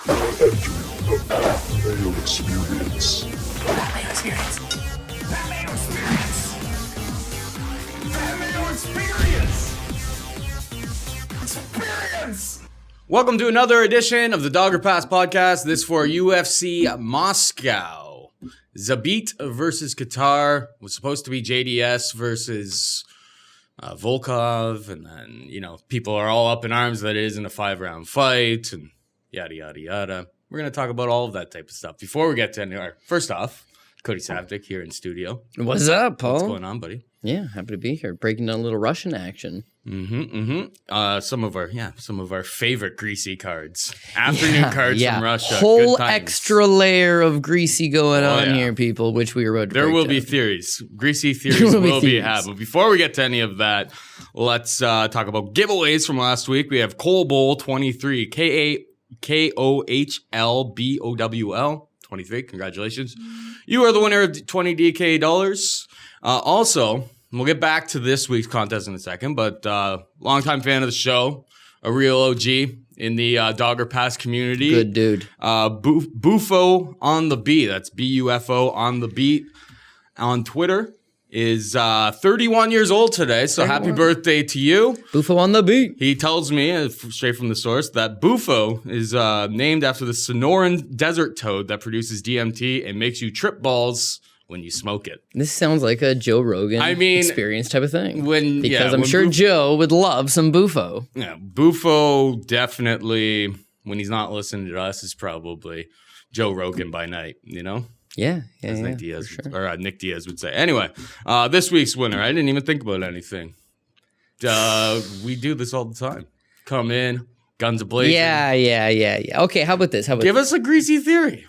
Entering the Mayo experience. That Mayo experience. That Mayo experience. That Mayo experience. Experience. Welcome to another edition of the Dogger Pass podcast. This for UFC Moscow. Zabit versus Kattar. Was supposed to be JDS versus VOLKOV. And then, you know, people are all up in arms that it isn't a 5-round fight and yada, yada, yada. We're going to talk about all of that type of stuff. Before we get to any, first off, Cody Saftic here in studio. What's up, Paul? What's going on, buddy? Yeah, happy to be here. Breaking down a little Russian action. Some of our favorite greasy cards. Afternoon cards from Russia. Whole Good times. extra layer of greasy going on here, people, which we were about to There break will down. be theories. Greasy theories will be had. But before we get to any of that, let's talk about giveaways from last week. We have Cole Bowl 23, KOHLBOWL 23. Congratulations. You are the winner of 20 DK dollars. Also, we'll get back to this week's contest in a second, but longtime fan of the show, a real OG in the Dogger Pass community. Good dude. Bufo on the beat. That's BUFO on the beat on Twitter. Is 31 years old today, so 31. Happy birthday to you. Bufo on the beat. He tells me, straight from the source, that Bufo is named after the Sonoran desert toad that produces DMT and makes you trip balls when you smoke it. This sounds like a Joe Rogan experience type of thing. Because I'm sure Joe would love some Bufo. Yeah, Bufo definitely, when he's not listening to us, is probably Joe Rogan by night, you know? Yeah, as Nick Diaz, sure. Or Nick Diaz would say. Anyway, this week's winner, I didn't even think about anything. We do this all the time. Come in, guns a-blazing. Yeah. Okay, how about this? Give us a greasy theory.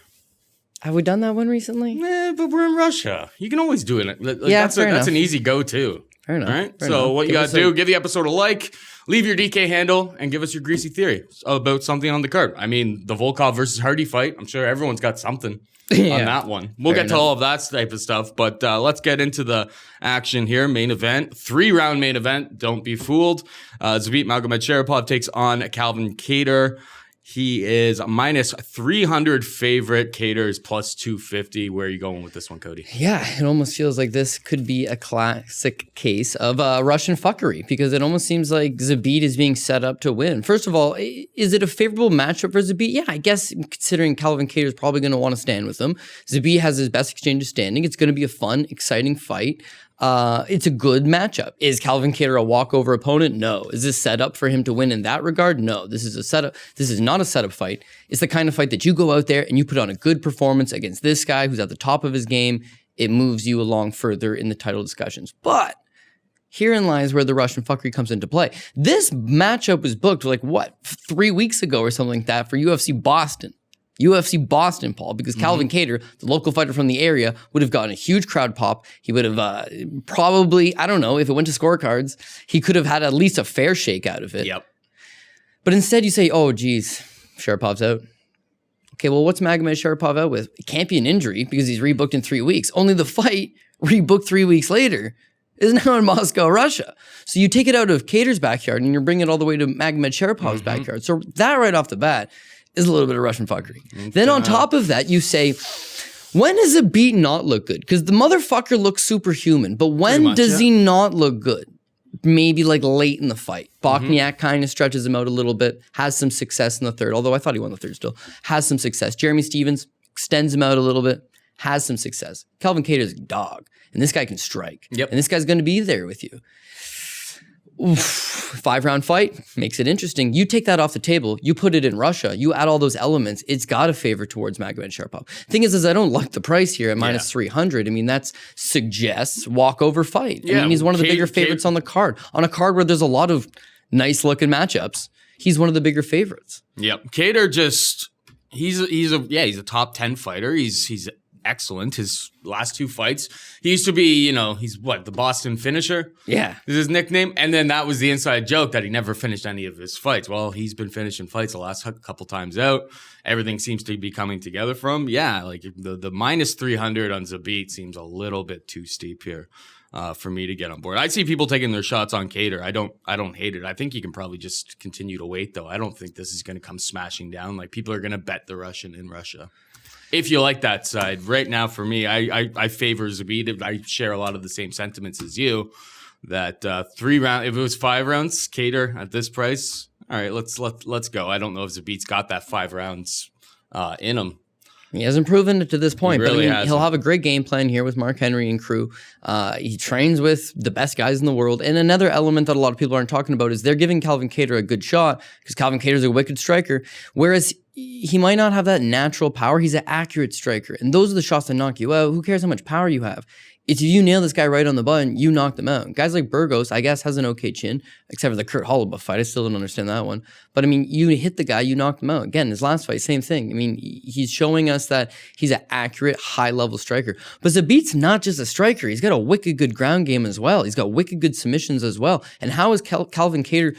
Have we done that one recently? But we're in Russia. You can always do it. That's an easy go-to. Fair enough. All right? Fair so enough. what you got to do, give the episode a like, leave your DK handle, and give us your greasy theory about something on the card. I mean, the Volkov versus Hardy fight, I'm sure everyone's got something. On that one. We'll get to all of that type of stuff, but let's get into the action here. Main event, 3-round main event. Don't be fooled. Zabit Magomedsharipov takes on Calvin Kattar. He is minus 300 favorite. Kattar is plus 250. Where are you going with this one, Cody? Yeah, it almost feels like this could be a classic case of Russian fuckery because it almost seems like Zabit is being set up to win. First of all, is it a favorable matchup for Zabit? Yeah, I guess considering Calvin Kattar is probably going to want to stand with him. Zabit has his best exchange of standing. It's going to be a fun, exciting fight. It's a good matchup. Is Calvin Kattar a walkover opponent? No. Is this set up for him to win in that regard? No. This is a setup. This is not a setup fight. It's the kind of fight that you go out there and you put on a good performance against this guy who's at the top of his game. It moves you along further in the title discussions. But herein lies where the Russian fuckery comes into play. This matchup was booked 3 weeks ago or something like that for UFC Boston. UFC Boston, Paul, because Calvin Kattar, the local fighter from the area, would have gotten a huge crowd pop. He would have probably, I don't know, if it went to scorecards, he could have had at least a fair shake out of it. Yep. But instead you say, oh, geez, Sharapov's out. Okay, well, what's Magomedsharipov out with? It can't be an injury because he's rebooked in 3 weeks. Only the fight, rebooked 3 weeks later, is now in Moscow, Russia. So you take it out of Kattar's backyard and you're bringing it all the way to Magomedsharipov backyard. So that right off the bat is a little bit of Russian fuckery. Then on top of that, you say, when does a beat not look good? Because the motherfucker looks superhuman, but when does he not look good? Maybe like late in the fight. Bokniak kind of stretches him out a little bit, has some success in the third, although I thought he won the third still, has some success. Jeremy Stevens extends him out a little bit, has some success. Calvin Kattar's a dog, and this guy can strike. Yep. And this guy's going to be there with you. Oof, 5-round fight makes it interesting. You take that off the table, you put it in Russia, you add all those elements, it's got a favor towards Magomedsharipov. Thing is I don't like the price here at minus 300. I mean, that suggests walkover fight. I mean, he's one of the bigger favorites on the card. On a card where there's a lot of nice looking matchups, he's one of the bigger favorites. Yep. Kattar just, he's a top 10 fighter. He's excellent. His last 2 fights, he used to be, he's the Boston finisher? Yeah. Is his nickname. And then that was the inside joke that he never finished any of his fights. Well, he's been finishing fights the last couple times out. Everything seems to be coming together for him. Yeah, like the minus 300 on Zabit seems a little bit too steep here. for me to get on board. I see people taking their shots on Kattar. I don't hate it. I think you can probably just continue to wait, though. I don't think this is going to come smashing down. Like, people are going to bet the Russian in Russia. If you like that side. Right now, for me, I favor Zabit. I share a lot of the same sentiments as you. That 3 rounds, if it was 5 rounds, Kattar at this price, all right, let's go. I don't know if Zabit's got that 5 rounds in him. He hasn't proven it to this point, Really but I mean, he'll have a great game plan here with Mark Henry and crew. He trains with the best guys in the world. And another element that a lot of people aren't talking about is they're giving Calvin Kattar a good shot because Calvin Kattar's a wicked striker, whereas he might not have that natural power. He's an accurate striker. And those are the shots that knock you out. Who cares how much power you have? If you nail this guy right on the button, you knock them out. Guys like Burgos, I guess, has an okay chin, except for the Kurt Holloway fight. I still don't understand that one. But I mean, you hit the guy, you knock him out. Again, his last fight, same thing. I mean, he's showing us that he's an accurate, high-level striker. But Zabit's not just a striker. He's got a wicked good ground game as well. He's got wicked good submissions as well. And how has Calvin Kattar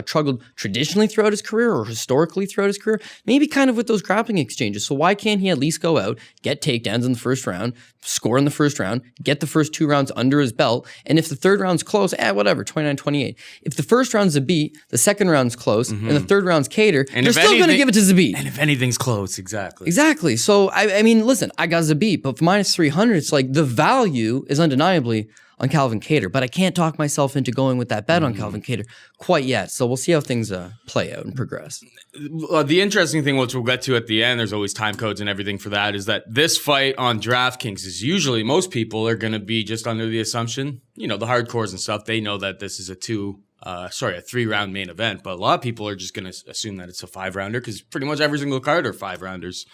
struggled traditionally throughout his career or historically throughout his career? Maybe kind of with those grappling exchanges. So why can't he at least go out, get takedowns in the first round, score in the first round, get the first 2 rounds under his belt, and if the third round's close, whatever, 29-28. If the first round's Zabit, the second round's close, and the third round's Kattar, And they're if still going to anything- give it to Zabit. And if anything's close, exactly. Exactly. So, I mean, listen, I got Zabit, but for minus 300, it's like the value is undeniably on Calvin Kattar, but I can't talk myself into going with that bet on Calvin Kattar quite yet. So we'll see how things play out and progress. The interesting thing, which we'll get to at the end, there's always time codes and everything for that, is that this fight on DraftKings is usually, most people are going to be just under the assumption, the hardcores and stuff, they know that this is a 3-round main event, but a lot of people are just going to assume that it's a 5-rounder because pretty much every single card are 5-rounders.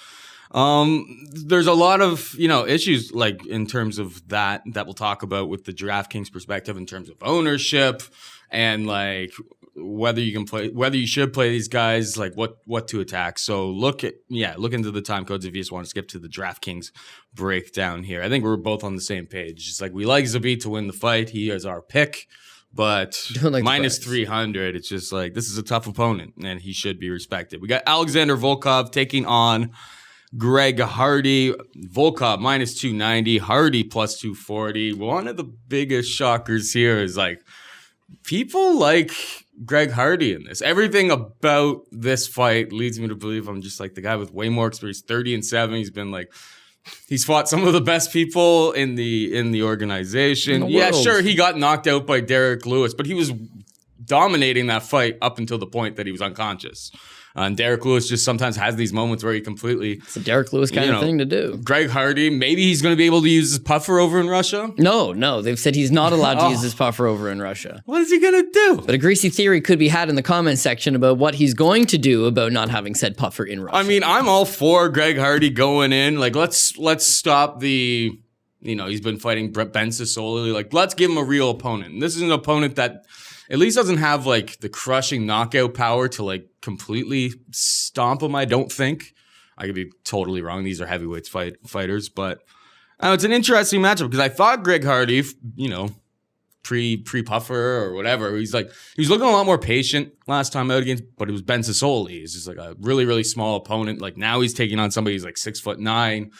There's a lot of, issues like in terms of that we'll talk about with the DraftKings perspective in terms of ownership and like whether you should play these guys, like what to attack. So look into the time codes if you just want to skip to the DraftKings breakdown here. I think we're both on the same page. It's like we like Zabit to win the fight. He is our pick. But Like minus 300, it's just like this is a tough opponent and he should be respected. We got Alexander Volkov taking on Greg Hardy. Volkov minus 290, Hardy plus 240. One of the biggest shockers here is like people like Greg Hardy in this. Everything about this fight leads me to believe I'm just like the guy with way more experience, 30-7. He's fought some of the best people in the organization. In the Yeah, world. sure, he got knocked out by Derek Lewis, but he was dominating that fight up until the point that he was unconscious. And Derek Lewis just sometimes has these moments where he completely... It's a Derek Lewis kind of thing to do. Greg Hardy, maybe he's going to be able to use his puffer over in Russia? No, they've said he's not allowed to use his puffer over in Russia. What is he going to do? But a greasy theory could be had in the comment section about what he's going to do about not having said puffer in Russia. I mean, I'm all for Greg Hardy going in. Like, let's stop the... he's been fighting Ben Sisoli. Like, let's give him a real opponent. And this is an opponent that at least doesn't have, like, the crushing knockout power to, like, completely stomp him, I don't think. I could be totally wrong. These are heavyweights fighters. But it's an interesting matchup because I thought Greg Hardy, pre-puffer or whatever, he was looking a lot more patient last time out against, but it was Ben Sisoli. He's just, like, a really, really small opponent. Like, now he's taking on somebody who's, like, 6'9".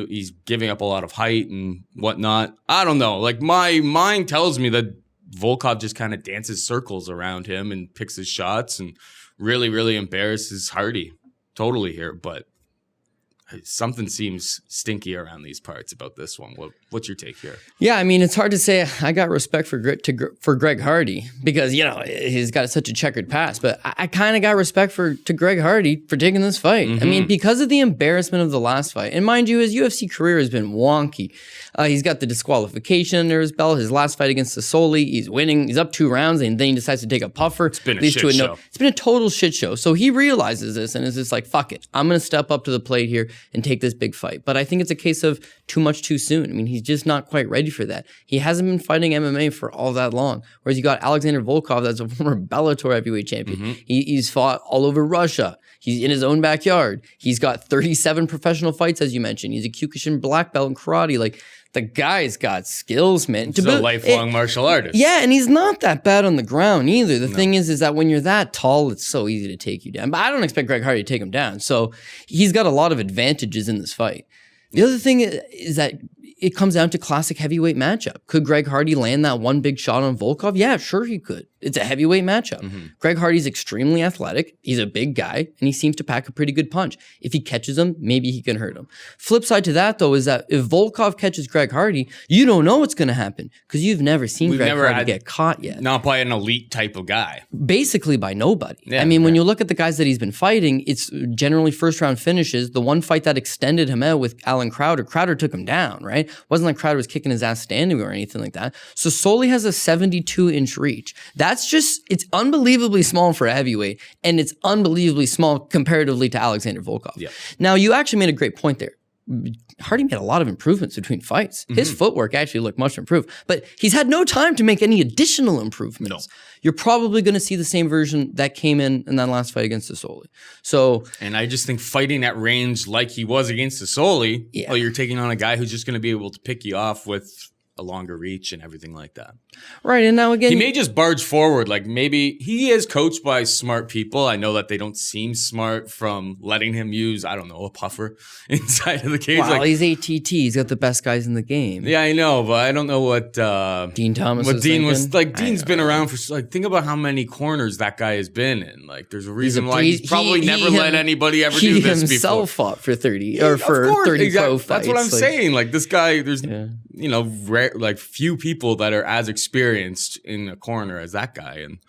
He's giving up a lot of height and whatnot. I don't know. Like, my mind tells me that Volkov just kind of dances circles around him and picks his shots and really, really embarrasses Hardy totally here. But something seems stinky around these parts about this one. What's your take here? Yeah, I mean, it's hard to say. I got respect for Greg Hardy because, he's got such a checkered past. But I kind of got respect to Greg Hardy for taking this fight. I mean, because of the embarrassment of the last fight. And mind you, his UFC career has been wonky. He's got the disqualification under his belt. His last fight against Sisoli, he's winning. He's up 2 rounds, and then he decides to take a puffer. It's been a shit show. It's been a total shit show. So he realizes this and is just like, fuck it. I'm going to step up to the plate here and take this big fight. But I think it's a case of too much too soon. I mean, he's just not quite ready for that. He hasn't been fighting MMA for all that long. Whereas you got Alexander Volkov, that's a former Bellator heavyweight champion. He's fought all over Russia. He's in his own backyard. He's got 37 professional fights, as you mentioned. He's a Kyokushin black belt in karate. Like, the guy's got skills, man. He's a lifelong martial artist. Yeah, and he's not that bad on the ground either. The thing is that when you're that tall, it's so easy to take you down. But I don't expect Greg Hardy to take him down. So he's got a lot of advantages in this fight. The other thing is that it comes down to classic heavyweight matchup. Could Greg Hardy land that one big shot on Volkov? Yeah, sure he could. It's a heavyweight matchup. Greg Hardy's extremely athletic. He's a big guy, and he seems to pack a pretty good punch. If he catches him, maybe he can hurt him. Flip side to that, though, is that if Volkov catches Greg Hardy, you don't know what's going to happen because you've never seen Greg Hardy get caught yet. Not by an elite type of guy. Basically by nobody. Yeah, I mean, when you look at the guys that he's been fighting, it's generally first-round finishes. The one fight that extended him out with Alan Crowder took him down, right? It wasn't like Crowder was kicking his ass standing or anything like that. So Soli has a 72-inch reach. That's just, it's unbelievably small for a heavyweight, and it's unbelievably small comparatively to Alexander Volkov. Yeah. Now, you actually made a great point there. Hardy made a lot of improvements between fights. His footwork actually looked much improved, but he's had no time to make any additional improvements. No. You're probably going to see the same version that came in that last fight against Soli. So, and I just think fighting at range like he was against Soli, well, you're taking on a guy who's just going to be able to pick you off with a longer reach and everything like that. Right, and now again, he may just barge forward. Like maybe he is coached by smart people. I know that they don't seem smart from letting him use, I don't know, a puffer inside of the cage. Well, he's ATT. He's got the best guys in the game. Yeah, I know, but I don't know what Dean Thomas. What Dean was like. Dean's been around for like. Think about how many corners that guy has been in. Like, there's a reason why he's probably never let anybody ever do this before. He himself fought for 30 or for 30 pro fights. That's what I'm saying. Like this guy, there's you know, like few people that are as experienced in a corner as that guy, and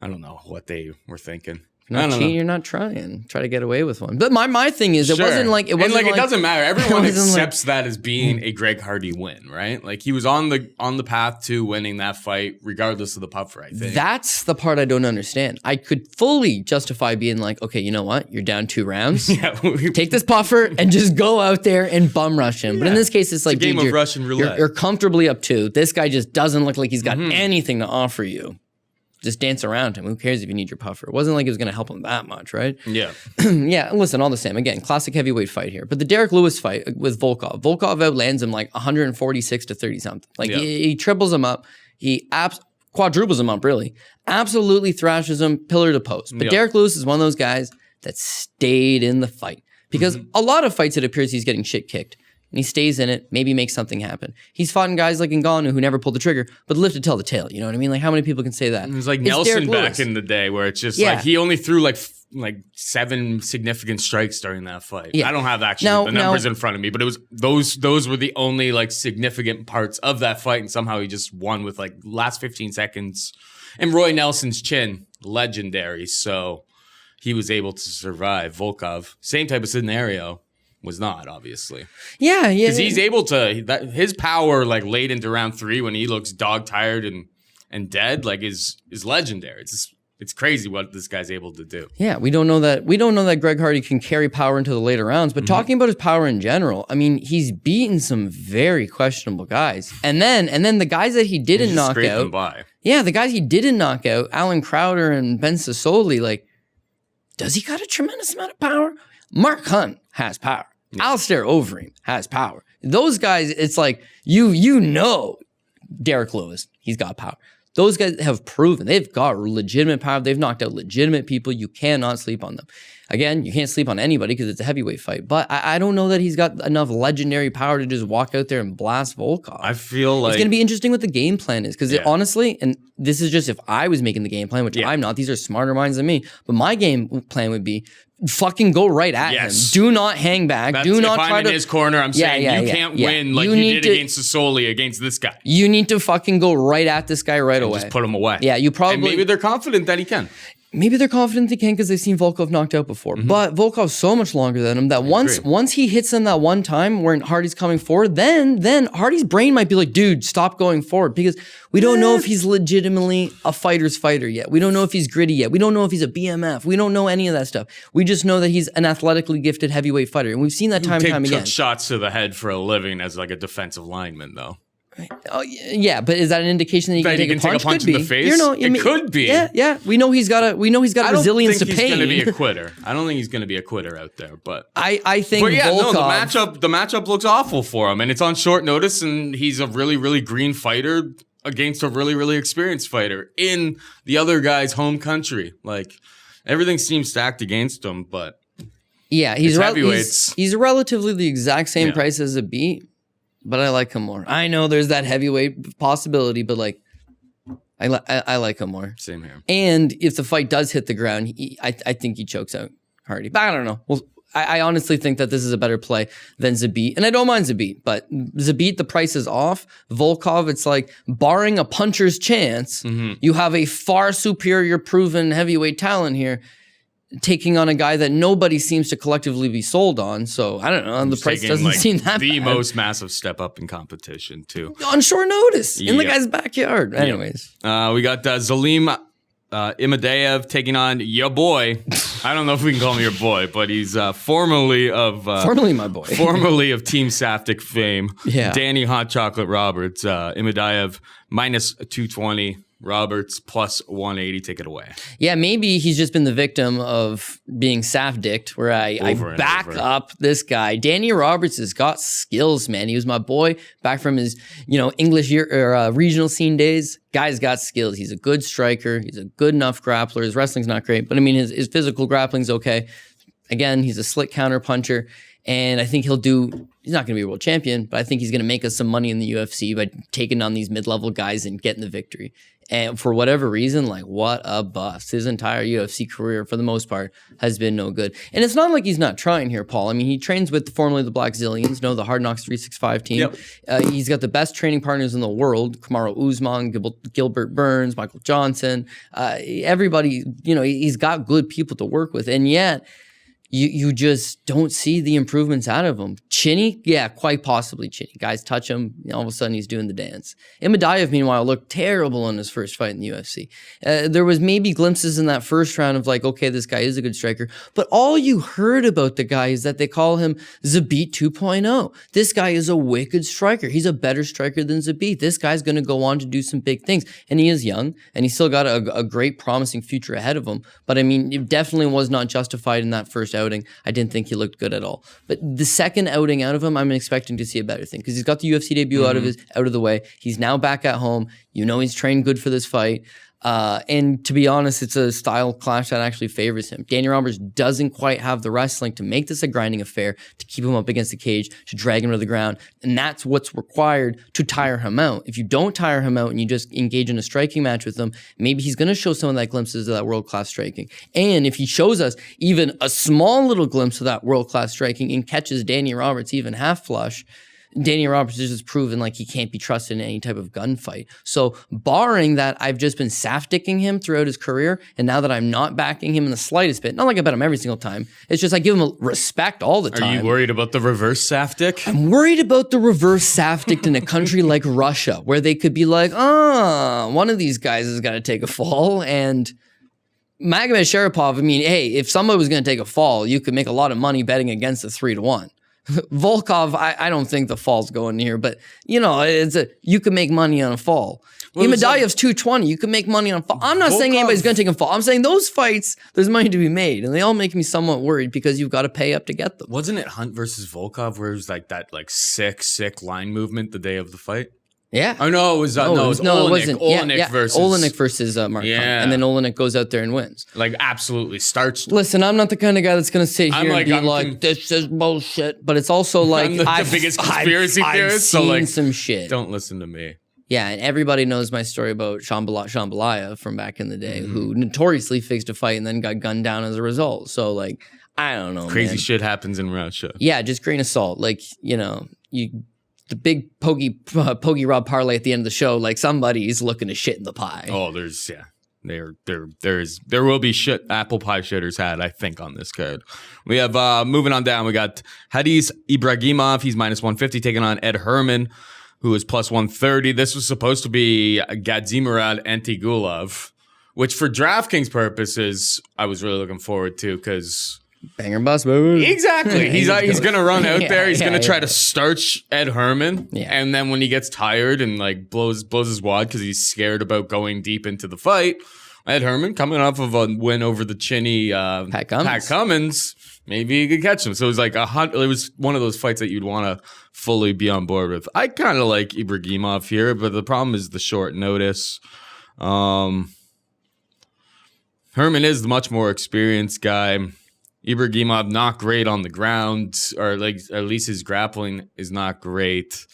I don't know what they were thinking. You're not trying. Try to get away with one. But my thing is, it wasn't like it doesn't matter. Everyone accepts that as being a Greg Hardy win, right? Like he was on the path to winning that fight, regardless of the puffer. I think that's the part I don't understand. I could fully justify being like, okay, you know what? You're down 2 rounds. Take this puffer and just go out there and bum rush him. But in this case, it's like a game of Russian roulette. You're comfortably up 2. This guy just doesn't look like he's got anything to offer you. Just dance around him. Who cares if you need your puffer? It wasn't like it was going to help him that much, right? Yeah. Yeah, listen, all the same. Again, classic heavyweight fight here. But the Derek Lewis fight with Volkov. Volkov outlands him like 146 to 30-something. Like he triples him up. He quadruples him up, really. Absolutely thrashes him pillar to post. But Derek Lewis is one of those guys that stayed in the fight. Because a lot of fights, it appears he's getting shit kicked. And he stays in it, maybe makes something happen. He's fought in guys like Ngannou who never pulled the trigger, but lived to tell the tale. You know what I mean? Like, how many people can say that? It was like Nelson back in the day where it's just like he only threw like 7 significant strikes during that fight. Yeah. I don't have actually the numbers in front of me, but it was those were the only like significant parts of that fight, and somehow he just won with like last 15 seconds. And Roy Nelson's chin, legendary, so he was able to survive. Volkov, same type of scenario. Was not, obviously. Yeah. Because he's able to, his power, like, late into round 3 when he looks dog-tired and dead, like, is legendary. It's crazy what this guy's able to do. Yeah, we don't know that Greg Hardy can carry power into the later rounds, but talking about his power in general, I mean, he's beaten some very questionable guys. And then the guys that he didn't knock out. Yeah, the guys he didn't knock out, Alan Crowder and Ben Sassoli, like, does he got a tremendous amount of power? Mark Hunt has power. Alistair Overeem has power. Those guys, it's like, you know Derek Lewis, he's got power. Those guys have proven they've got legitimate power. They've knocked out legitimate people. You cannot sleep on them. Again, you can't sleep on anybody because it's a heavyweight fight. But I don't know that he's got enough legendary power to just walk out there and blast Volkov. I feel like it's going to be interesting what the game plan is. Because honestly, and this is just if I was making the game plan, which I'm not. These are smarter minds than me. But my game plan would be fucking go right at him. Do not hang back. Do not try to. If I'm in his corner, I'm saying you can't win like you did against Sassoli against this guy. You need to fucking go right at this guy right away. Just put him away. Yeah, you probably. And maybe they're confident that he can. Maybe they're confident they can because they've seen Volkov knocked out before. But Volkov's so much longer than him that once he hits them that one time when Hardy's coming forward, then Hardy's brain might be like, dude, stop going forward. Because we don't know if he's legitimately a fighter's fighter yet. We don't know if he's gritty yet. We don't know if he's a BMF. We don't know any of that stuff. We just know that he's an athletically gifted heavyweight fighter. And we've seen that time and time again. Took shots to the head for a living as like a defensive lineman, though. Oh yeah, but is that an indication that he can take a punch? In the face? It could be. Yeah. We know he's got resilience to pain. I don't think he's going to be a quitter. I don't think he's going to be a quitter out there. But I think. But yeah, Volkov, the matchup looks awful for him, and it's on short notice, and he's a really, really green fighter against a really, really experienced fighter in the other guy's home country. Like everything seems stacked against him, but yeah, he's relatively the exact same price as Zabit. but I like him more. I know there's that heavyweight possibility, but like, I like him more. Same here. And if the fight does hit the ground, I think he chokes out Hardy. But I don't know. Well, I honestly think that this is a better play than Zabit. And I don't mind Zabit, but Zabit, the price is off. Volkov, it's like, barring a puncher's chance, you have a far superior proven heavyweight talent here, taking on a guy that nobody seems to collectively be sold on. So I don't know. The price doesn't seem that the bad. most massive step up in competition, too. On short notice in the guy's backyard. Anyways. We got Zalim IMADAEV taking on your boy. I don't know if we can call him your boy, but he's formerly my boy. Formerly of Team Saftic fame. Yeah. Danny Hot Chocolate Roberts. IMADAEV minus 220. Roberts plus 180. Take it away. Yeah, maybe he's just been the victim of being Safdicked, where I back up this guy. Danny Roberts has got skills, man. He was my boy back from his, English year or regional scene days. Guy's got skills. He's a good striker. He's a good enough grappler. His wrestling's not great, but I mean, his physical grappling's okay. Again, he's a slick counter puncher. And I think he's not going to be a world champion, but I think he's going to make us some money in the UFC by taking on these mid-level guys and getting the victory. And for whatever reason, like, what a bust. His entire UFC career, for the most part, has been no good. And it's not like he's not trying here, Paul. I mean, he trains with formerly the Black Zillions, the Hard Knocks 365 team. Yep. He's got the best training partners in the world, Kamaru Usman, Gilbert Burns, Michael Johnson. Everybody, he's got good people to work with. And yet, you just don't see the improvements out of him. Chinny, yeah, quite possibly Chinny. Guys touch him, all of a sudden he's doing the dance. IMADAEV, meanwhile, looked terrible in his first fight in the UFC. There was maybe glimpses in that first round of like, okay, this guy is a good striker. But all you heard about the guy is that they call him Zabit 2.0. This guy is a wicked striker. He's a better striker than Zabit. This guy's going to go on to do some big things. And he is young, and he's still got a great, promising future ahead of him. But I mean, it definitely was not justified in that first outing. I didn't think he looked good at all. But the second outing out of him, I'm expecting to see a better thing because he's got the UFC debut out of the way. He's now back at home. He's trained good for this fight. And to be honest, it's a style clash that actually favors him. Danny Roberts doesn't quite have the wrestling to make this a grinding affair, to keep him up against the cage, to drag him to the ground. And that's what's required to tire him out. If you don't tire him out and you just engage in a striking match with him, maybe he's going to show some of that glimpses of that world-class striking. And if he shows us even a small little glimpse of that world-class striking and catches Danny Roberts even half flush, Danny Roberts has just proven like he can't be trusted in any type of gunfight. So barring that, I've just been Safticking him throughout his career, and now that I'm not backing him in the slightest bit, not like I bet him every single time, it's just I give him respect all the time. Are you worried about the reverse Saftic? I'm worried about the reverse Saftic in a country like Russia, where they could be like, one of these guys is going to take a fall, and Magomed Sharapov, I mean, hey, if somebody was going to take a fall, you could make a lot of money betting against a 3-1. Volkov, I don't think the fall's going here, but you can make money on a fall. Well, IMADAEV's 220. You can make money on a fall. I'm not saying anybody's going to take a fall. I'm saying those fights, there's money to be made, and they all make me somewhat worried because you've got to pay up to get them. Wasn't it Hunt versus Volkov where it was like that sick line movement the day of the fight? Yeah. Oh no, it was Olenek. It wasn't. Olenek versus Olenek versus Mark Hunt, and then Olenek goes out there and wins. Like absolutely starts. Listen, I'm not the kind of guy that's going to sit here and be like, this is bullshit. But it's also like I'm the biggest conspiracy theorist. I've seen some shit. Don't listen to me. Yeah, and everybody knows my story about Shambhalaya from back in the day, who notoriously fixed a fight and then got gunned down as a result. So like, I don't know. Crazy shit happens in Russia. Yeah, just grain of salt. Like the big Poggy Rob parlay at the end of the show, like somebody's looking to shit in the pie. Oh, there will be shit apple pie shitters had, I think, on this card. We have moving on down, we got Hadis Ibragimov, he's minus 150, taking on Ed Herman, who is plus 130. This was supposed to be Gadzhimurad Antigulov, which for DraftKings purposes, I was really looking forward to because banger bus, baby. Exactly. He's going to run out there. He's going to try to starch Ed Herman. Yeah. And then when he gets tired and like blows his wad because he's scared about going deep into the fight, Ed Herman coming off of a win over the chinny Pat Cummins, maybe he could catch him. So it was like it was one of those fights that you'd want to fully be on board with. I kind of like Ibragimov here, but the problem is the short notice. Herman is the much more experienced guy. Ibragimov not great on the ground, or like at least his grappling is not great.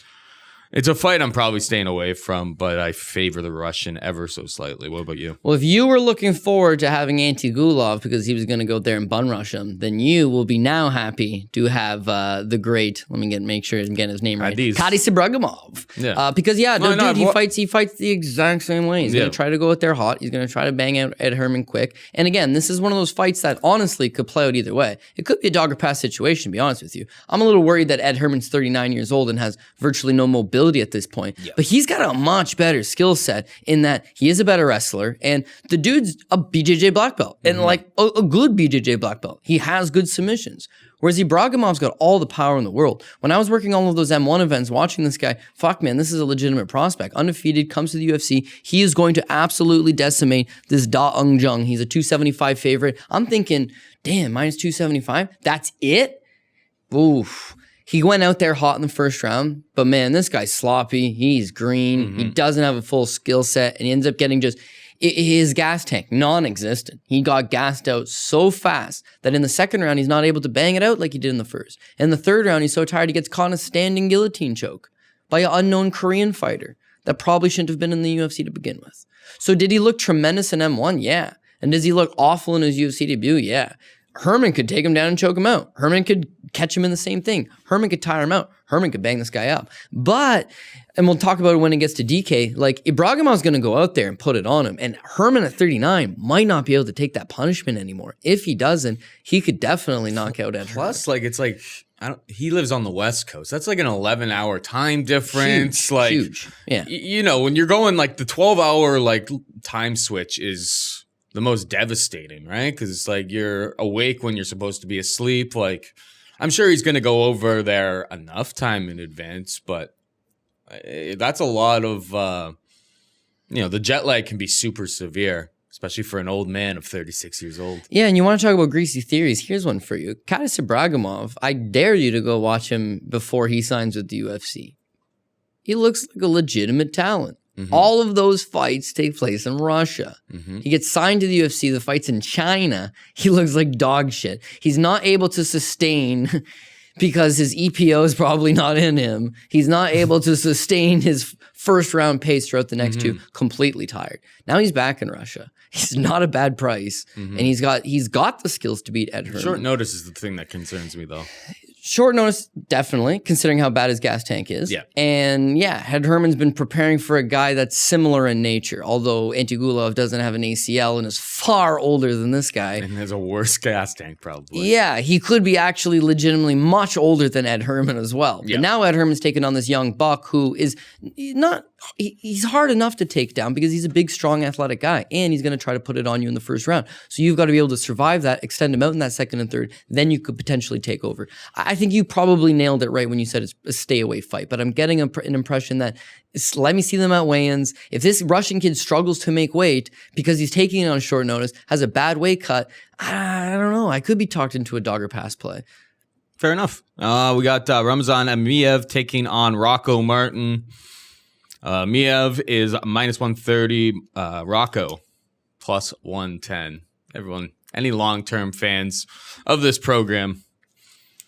It's a fight I'm probably staying away from, but I favor the Russian ever so slightly. What about you? Well, if you were looking forward to having Antigulov because he was going to go there and bun rush him, then you will be now happy to have the great, let me make sure I'm getting his name right, Cody Saftic. Yeah. Because, dude, he fights the exact same way. He's going Yeah. to try to go out there hot. He's going to try to bang out Ed Herman quick. And again, this is one of those fights that honestly could play out either way. It could be a dog or pass situation, to be honest with you. I'm a little worried that Ed Herman's 39 years old and has virtually no mobility at this point. Yeah. But he's got a much better skill set in that he is a better wrestler, and the dude's a BJJ black belt, and like a good BJJ black belt. He has good submissions. Whereas Ibragimov's got all the power in the world. When I was working all of those M1 events, watching this guy, fuck man, this is a legitimate prospect. Undefeated, comes to the UFC. He is going to absolutely decimate this Da Ung Jung. He's a 275 favorite. I'm thinking, damn, minus 275? That's it? Oof. He went out there hot in the first round, but man, this guy's sloppy. He's green. He doesn't have a full skill set, and he ends up getting just his gas tank, non-existent. He got gassed out so fast that in the second round, he's not able to bang it out like he did in the first. In the third round, he's so tired he gets caught in a standing guillotine choke by an unknown Korean fighter that probably shouldn't have been in the UFC to begin with. So did he look tremendous in M1? Yeah. And does he look awful in his UFC debut? Yeah. Herman could take him down and choke him out. Herman could catch him in the same thing. Herman could tire him out. Herman could bang this guy up. But, and we'll talk about it when it gets to DK, like Ibragimov's going to go out there and put it on him. And Herman at 39 might not be able to take that punishment anymore. If he doesn't, he could definitely knock out Ed Herman. Plus, like, it's like, he lives on the West Coast. That's like an 11-hour time difference. Huge. Yeah. You know, when you're going like the 12-hour like time switch is the most devastating, right? Because it's like you're awake when you're supposed to be asleep. Like, I'm sure he's going to go over there enough time in advance, but that's a lot of, the jet lag can be super severe, especially for an old man of 36 years old. Yeah, and you want to talk about greasy theories? Here's one for you. Cody Saftic, I dare you to go watch him before he signs with the UFC. He looks like a legitimate talent. All of those fights take place in Russia. He gets signed to the UFC. The fight's in China. He looks like dog shit. He's not able to sustain because his EPO is probably not in him. He's not able to sustain his first round pace throughout the next two. Completely tired. Now he's back in Russia. He's not a bad price, and he's got the skills to beat Ed Herman. Short notice is the thing that concerns me, though. Short notice, definitely, considering how bad his gas tank is. Yeah. And yeah, Ed Herman's been preparing for a guy that's similar in nature, although Antigulov doesn't have an ACL and is far older than this guy. And has a worse gas tank, probably. Yeah, he could be actually legitimately much older than Ed Herman as well. Yeah. But now Ed Herman's taken on this young buck who is not... He's hard enough to take down because he's a big, strong, athletic guy, and he's going to try to put it on you in the first round. So you've got to be able to survive that, extend him out in that second and third, then you could potentially take over. I think you probably nailed it right when you said it's a stay-away fight, but I'm getting an impression that let me see them at weigh-ins. If this Russian kid struggles to make weight because he's taking it on short notice, has a bad weight cut, I don't know. I could be talked into a dog or pass play. Fair enough. We got Ramazan IMADEV taking on Rocco Martin. IMADEV is minus 130, Rocco plus 110. Everyone, any long-term fans of this program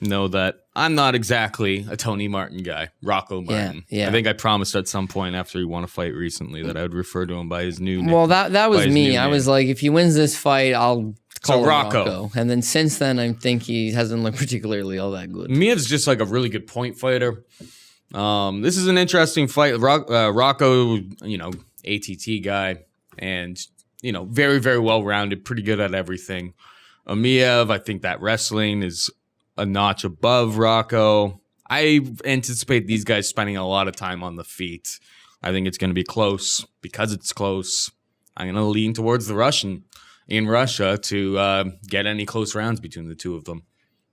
know that I'm not exactly a Tony Martin guy, Rocco Martin. Yeah. I think I promised at some point after he won a fight recently that I would refer to him by his new name. Well, that was me. I was like, if he wins this fight, I'll call him Rocco. Rocco. And then since then, I think he hasn't looked particularly all that good. IMADEV's just like a really good point fighter. This is an interesting fight. Rocco, ATT guy, and very, very well rounded, pretty good at everything. IMADEV, I think that wrestling is a notch above Rocco. I anticipate these guys spending a lot of time on the feet. I think it's going to be close. Because it's close, I'm going to lean towards the Russian in Russia to get any close rounds between the two of them.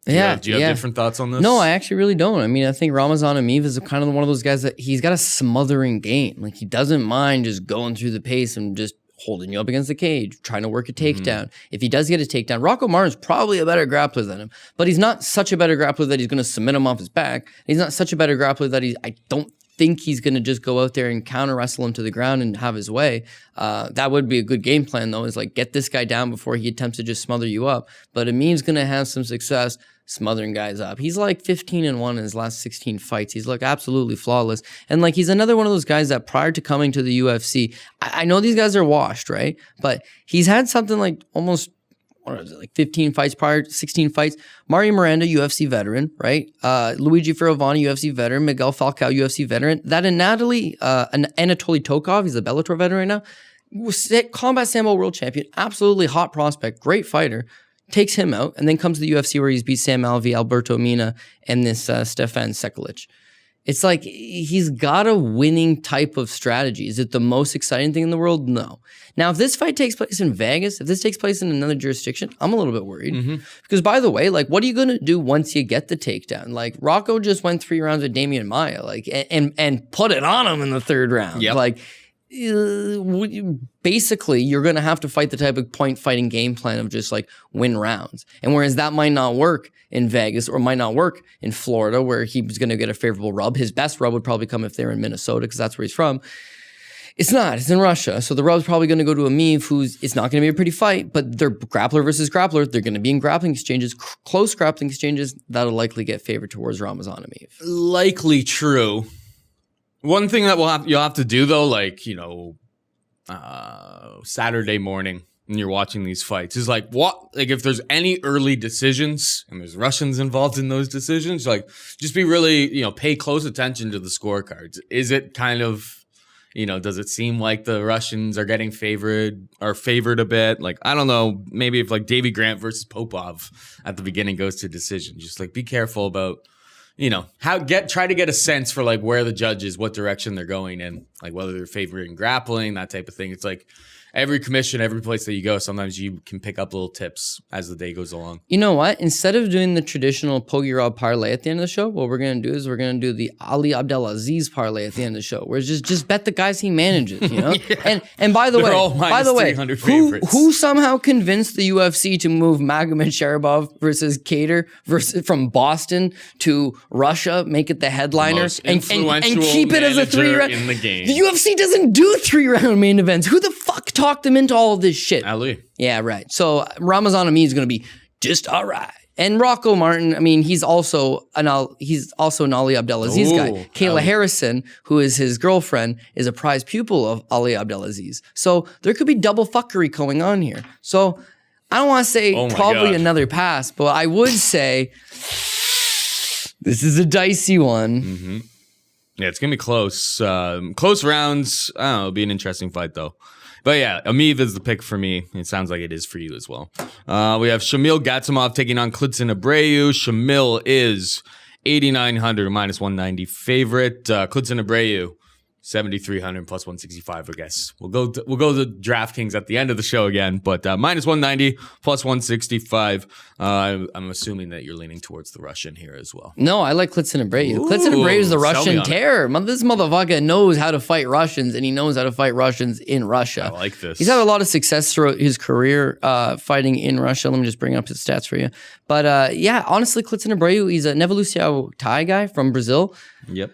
Do you have different thoughts on this? No, I actually really don't. I mean, I think Ramazan IMADEV is kind of one of those guys that he's got a smothering game. Like, he doesn't mind just going through the pace and just holding you up against the cage, trying to work a takedown. If he does get a takedown, Rocco Martin's probably a better grappler than him, but he's not such a better grappler that he's going to submit him off his back. He's not such a better grappler that I don't think he's going to just go out there and counter wrestle him to the ground and have his way. That would be a good game plan, though, is like get this guy down before he attempts to just smother you up. But IMADEV's going to have some success smothering guys up. He's like 15-1 in his last 16 fights. He's like absolutely flawless. And like he's another one of those guys that prior to coming to the UFC, I know these guys are washed, right? But he's had something like almost, what is it, like 15 fights prior, 16 fights. Mario Miranda, UFC veteran, right? Luigi Fioravani, UFC veteran. Miguel Falcao, UFC veteran. That and Anatoly Tokov, he's a Bellator veteran right now. Combat Sambo world champion, absolutely hot prospect, great fighter. Takes him out and then comes to the UFC where he's beat Sam Alvey, Alberto Mina, and this Stefan Sekulic. It's like he's got a winning type of strategy. Is it the most exciting thing in the world? No. Now, if this fight takes place in Vegas, if this takes place in another jurisdiction, I'm a little bit worried. Because by the way, like, what are you going to do once you get the takedown? Like, Rocco just went 3 rounds with Damian Maia, like, and put it on him in the 3rd round. Yep. Like, basically, you're going to have to fight the type of point fighting game plan of just like win rounds. And whereas that might not work in Vegas or might not work in Florida where he was going to get a favorable rub, his best rub would probably come if they're in Minnesota because that's where he's from. It's not. It's in Russia. So the rub's probably going to go to EMEEV, it's not going to be a pretty fight, but they're grappler versus grappler. They're going to be in grappling exchanges, close grappling exchanges. That'll likely get favored towards Ramazan EMEEV. Likely true. One thing that you'll have to do though, like, you know, Saturday morning when you're watching these fights is like if there's any early decisions and there's Russians involved in those decisions, like just be really, you know, pay close attention to the scorecards. Is it kind of, you know, does it seem like the Russians are getting favored a bit? Like, I don't know, maybe if like Davey Grant versus Popov at the beginning goes to decision, just like be careful about, you know, try to get a sense for like where the judges, what direction they're going in, like whether they're favoring grappling, that type of thing. It's like every commission, every place that you go, sometimes you can pick up little tips as the day goes along. You know what? Instead of doing the traditional Pogi Rob parlay at the end of the show, what we're going to do is we're going to do the Ali Abdelaziz parlay at the end of the show, where it's just bet the guys he manages, you know? Yeah. And by the way, who somehow convinced the UFC to move Magomed Sharipov versus Kattar from Boston to Russia, make it the headliner, and keep it as a 3-round in the game. The UFC doesn't do 3-round main events. Who the fuck talked them into all of this shit? Ali. Yeah, right. So Ramazan EMEEV is going to be just all right. And Rocco Martin, I mean, he's also an Ali Abdelaziz guy. Kayla Ali Harrison, who is his girlfriend, is a prize pupil of Ali Abdelaziz. So there could be double fuckery going on here. So I don't want to say probably another pass, but I would say this is a dicey one. Mm-hmm. Yeah, it's going to be close. Close rounds. I don't know. It'll be an interesting fight, though. But yeah, EMEEV is the pick for me. It sounds like it is for you as well. We have Shamil Gatsamov taking on Klidson Abreu. Shamil is 8,900 minus 190 favorite. Klidson Abreu 7,300 plus 165, I guess. We'll go to DraftKings at the end of the show again, but minus 190 plus 165. I'm assuming that you're leaning towards the Russian here as well. No, I like Klidson Abreu. Klidson Abreu is the Russian terror. This motherfucker knows how to fight Russians, and he knows how to fight Russians in Russia. I like this. He's had a lot of success throughout his career fighting in Russia. Let me just bring up his stats for you. But yeah, honestly, Klidson Abreu, he's a Neveluciao Thai guy from Brazil. Yep.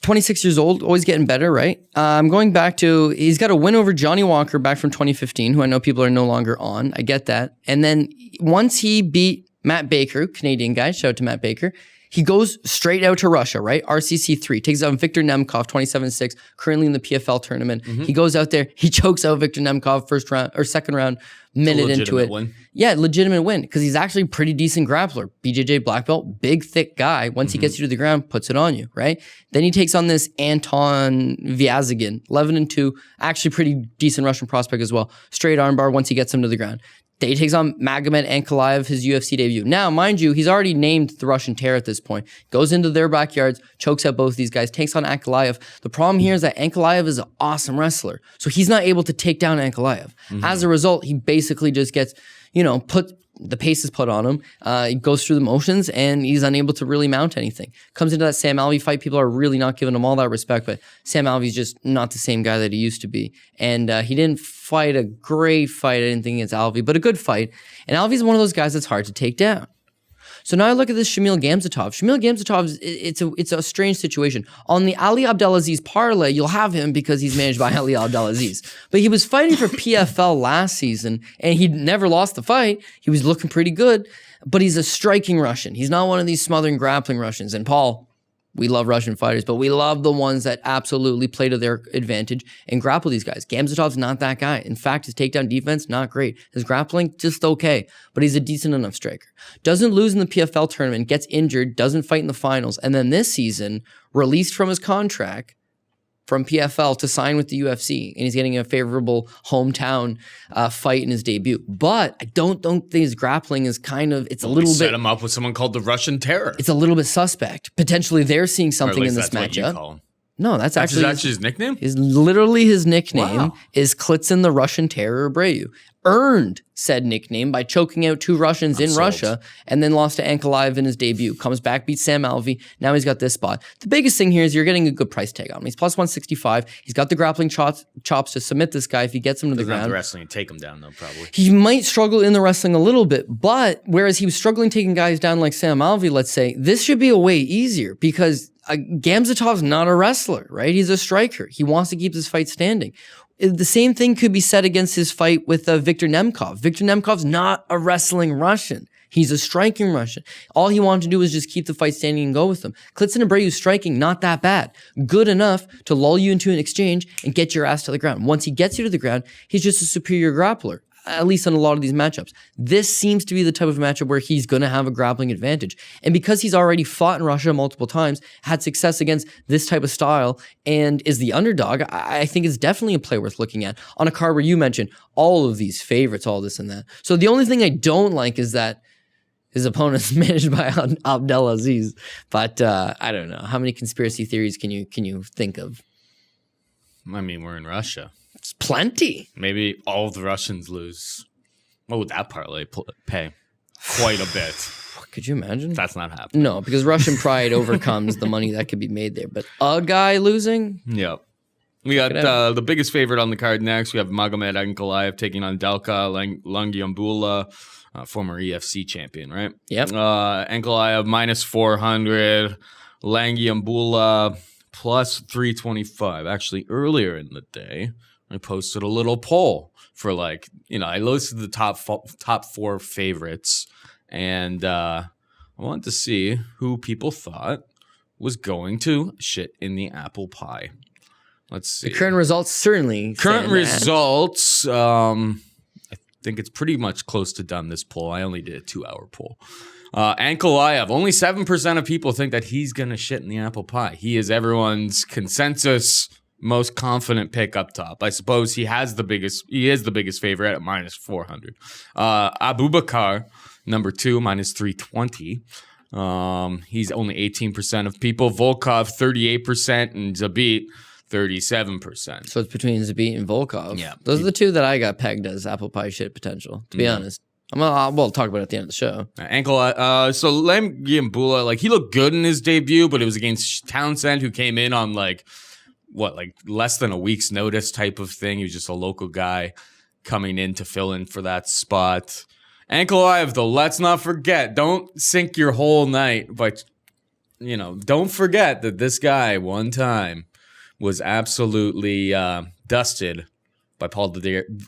26 years old, always getting better, right? I'm going back to, he's got a win over Johnny Walker back from 2015, who I know people are no longer on. I get that. And then once he beat Matt Baker, Canadian guy, shout out to Matt Baker, he goes straight out to Russia, right? RCC 3, takes out Victor Nemkov, 27-6, currently in the PFL tournament. Mm-hmm. He goes out there, he chokes out Victor Nemkov first round or second round, minute into it. Win. Yeah, legitimate win, because he's actually a pretty decent grappler. BJJ black belt, big, thick guy. Once he gets you to the ground, puts it on you, right? Then he takes on this Anton Vyazagin, 11-2, actually pretty decent Russian prospect as well. Straight armbar once he gets him to the ground. Then he takes on Magomed Ankalaev, his UFC debut. Now, mind you, he's already named the Russian terror at this point. Goes into their backyards, chokes out both these guys, takes on Ankalaev. The problem here is that Ankalaev is an awesome wrestler. So he's not able to take down Ankalaev. As a result, he basically just gets, the pace is put on him. He goes through the motions, and he's unable to really mount anything. Comes into that Sam Alvey fight. People are really not giving him all that respect, but Sam Alvey's just not the same guy that he used to be. And he didn't fight a great fight, I didn't think, against Alvey, but a good fight. And Alvey's one of those guys that's hard to take down. So now I look at this Shamil Gamzatov. Shamil Gamzatov, it's a strange situation. On the Ali Abdelaziz parlay, you'll have him because he's managed by Ali Abdelaziz. But he was fighting for PFL last season, and he never lost the fight. He was looking pretty good, but he's a striking Russian. He's not one of these smothering grappling Russians. And Paul, we love Russian fighters, but we love the ones that absolutely play to their advantage and grapple these guys. Gamzatov's not that guy. In fact, his takedown defense, not great. His grappling, just okay, but he's a decent enough striker. Doesn't lose in the PFL tournament, gets injured, doesn't fight in the finals, and then this season, released from his contract from PFL to sign with the UFC, and he's getting a favorable hometown fight in his debut. But I don't think his grappling is it's a little bit... Set him up with someone called the Russian Terror. It's a little bit suspect. Potentially they're seeing something in this that's matchup. What you call him. No, that's actually his nickname? Is literally his nickname Wow. is Klitzin the Russian Terror ABREU. Earned said nickname by choking out 2 Russians in sold. Russia and then lost to ANKALAEV in his debut. Comes back, beats Sam Alvey. Now he's got this spot. The biggest thing here is you're getting a good price tag on him. He's plus 165. He's got the grappling chops to submit this guy if he gets him to the Doesn't have ground. the wrestling and take him down, though, probably. He might struggle in the wrestling a little bit, but whereas he was struggling taking guys down like Sam Alvey, let's say, this should be a way easier because Gamzatov's not a wrestler, right? He's a striker. He wants to keep this fight standing. The same thing could be said against his fight with Victor Nemkov. Victor Nemkov's not a wrestling Russian. He's a striking Russian. All he wanted to do was just keep the fight standing and go with him. Klitzin ABREU's striking, not that bad. Good enough to lull you into an exchange and get your ass to the ground. Once he gets you to the ground, he's just a superior grappler, at least in a lot of these matchups. This seems to be the type of matchup where he's going to have a grappling advantage. And because he's already fought in Russia multiple times, had success against this type of style, and is the underdog, I think it's definitely a play worth looking at on a card where you mentioned all of these favorites, all this and that. So the only thing I don't like is that his opponent's managed by Abdelaziz. But I don't know. How many conspiracy theories can you think of? I mean, we're in Russia. It's plenty. Maybe all of the Russians lose. What would that parlay pay? Quite a bit. Could you imagine? That's not happening. No, because Russian pride overcomes the money that could be made there. But a guy losing? Yep. We got the biggest favorite on the card next. We have Magomed Ankalaev taking on Delka Lungiambula, former EFC champion, right? Yep. Ankalaev minus 400, Lungiambula plus 325. Actually, earlier in the day, I posted a little poll for I listed the top 4 favorites, and I wanted to see who people thought was going to shit in the apple pie. Let's see. The current results certainly. Current results. I think it's pretty much close to done, this poll. I only did a 2-hour poll. Ankalaev, only 7% of people think that he's going to shit in the apple pie. He is everyone's consensus most confident pick up top. I suppose he is the biggest favorite at minus 400. Abubakar, number 2, minus 320. He's only 18% of people. Volkov, 38%, and Zabit, 37%. So it's between Zabit and Volkov. Yeah. Those are the 2 that I got pegged as apple pie shit potential, to be honest. We'll talk about it at the end of the show. So Lungiambula, he looked good in his debut, but it was against Townsend, who came in on less than a week's notice type of thing. He was just a local guy coming in to fill in for that spot. Ankalaev, though, let's not forget, don't sink your whole night, but don't forget that this guy one time was absolutely dusted by Paul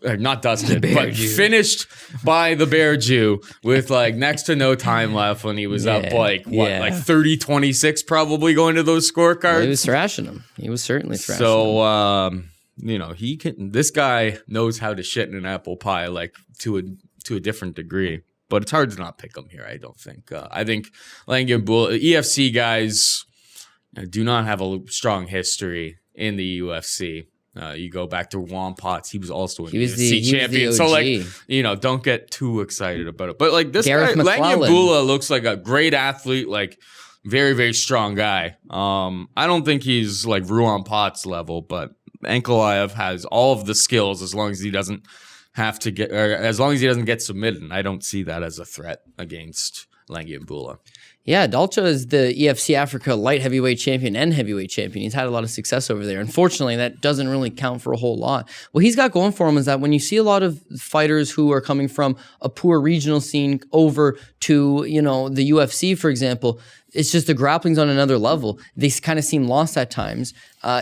not dusted, but finished by the Bear Jew with next to no time left when he was up 30-26 probably going to those scorecards. Well, he was thrashing him. He was certainly thrashing him. He can. This guy knows how to shit in an apple pie to a different degree. But it's hard to not pick him here. I don't think. I think Lungiambula, EFC guys do not have a strong history in the UFC. You go back to Juan Potts. He was also an UFC champion. So, don't get too excited about it. But, this Gareth guy, McClellan. Lungiambula looks like a great athlete, very, very strong guy. I don't think he's Ruan Potts level, but Ankalaev has all of the skills as long as he doesn't get submitted. And I don't see that as a threat against LUNGIAMBULA. Yeah, Dalcha is the EFC Africa light heavyweight champion and heavyweight champion. He's had a lot of success over there. Unfortunately, that doesn't really count for a whole lot. What he's got going for him is that when you see a lot of fighters who are coming from a poor regional scene over to, you know, the UFC, for example, it's just the grappling's on another level. They kind of seem lost at times.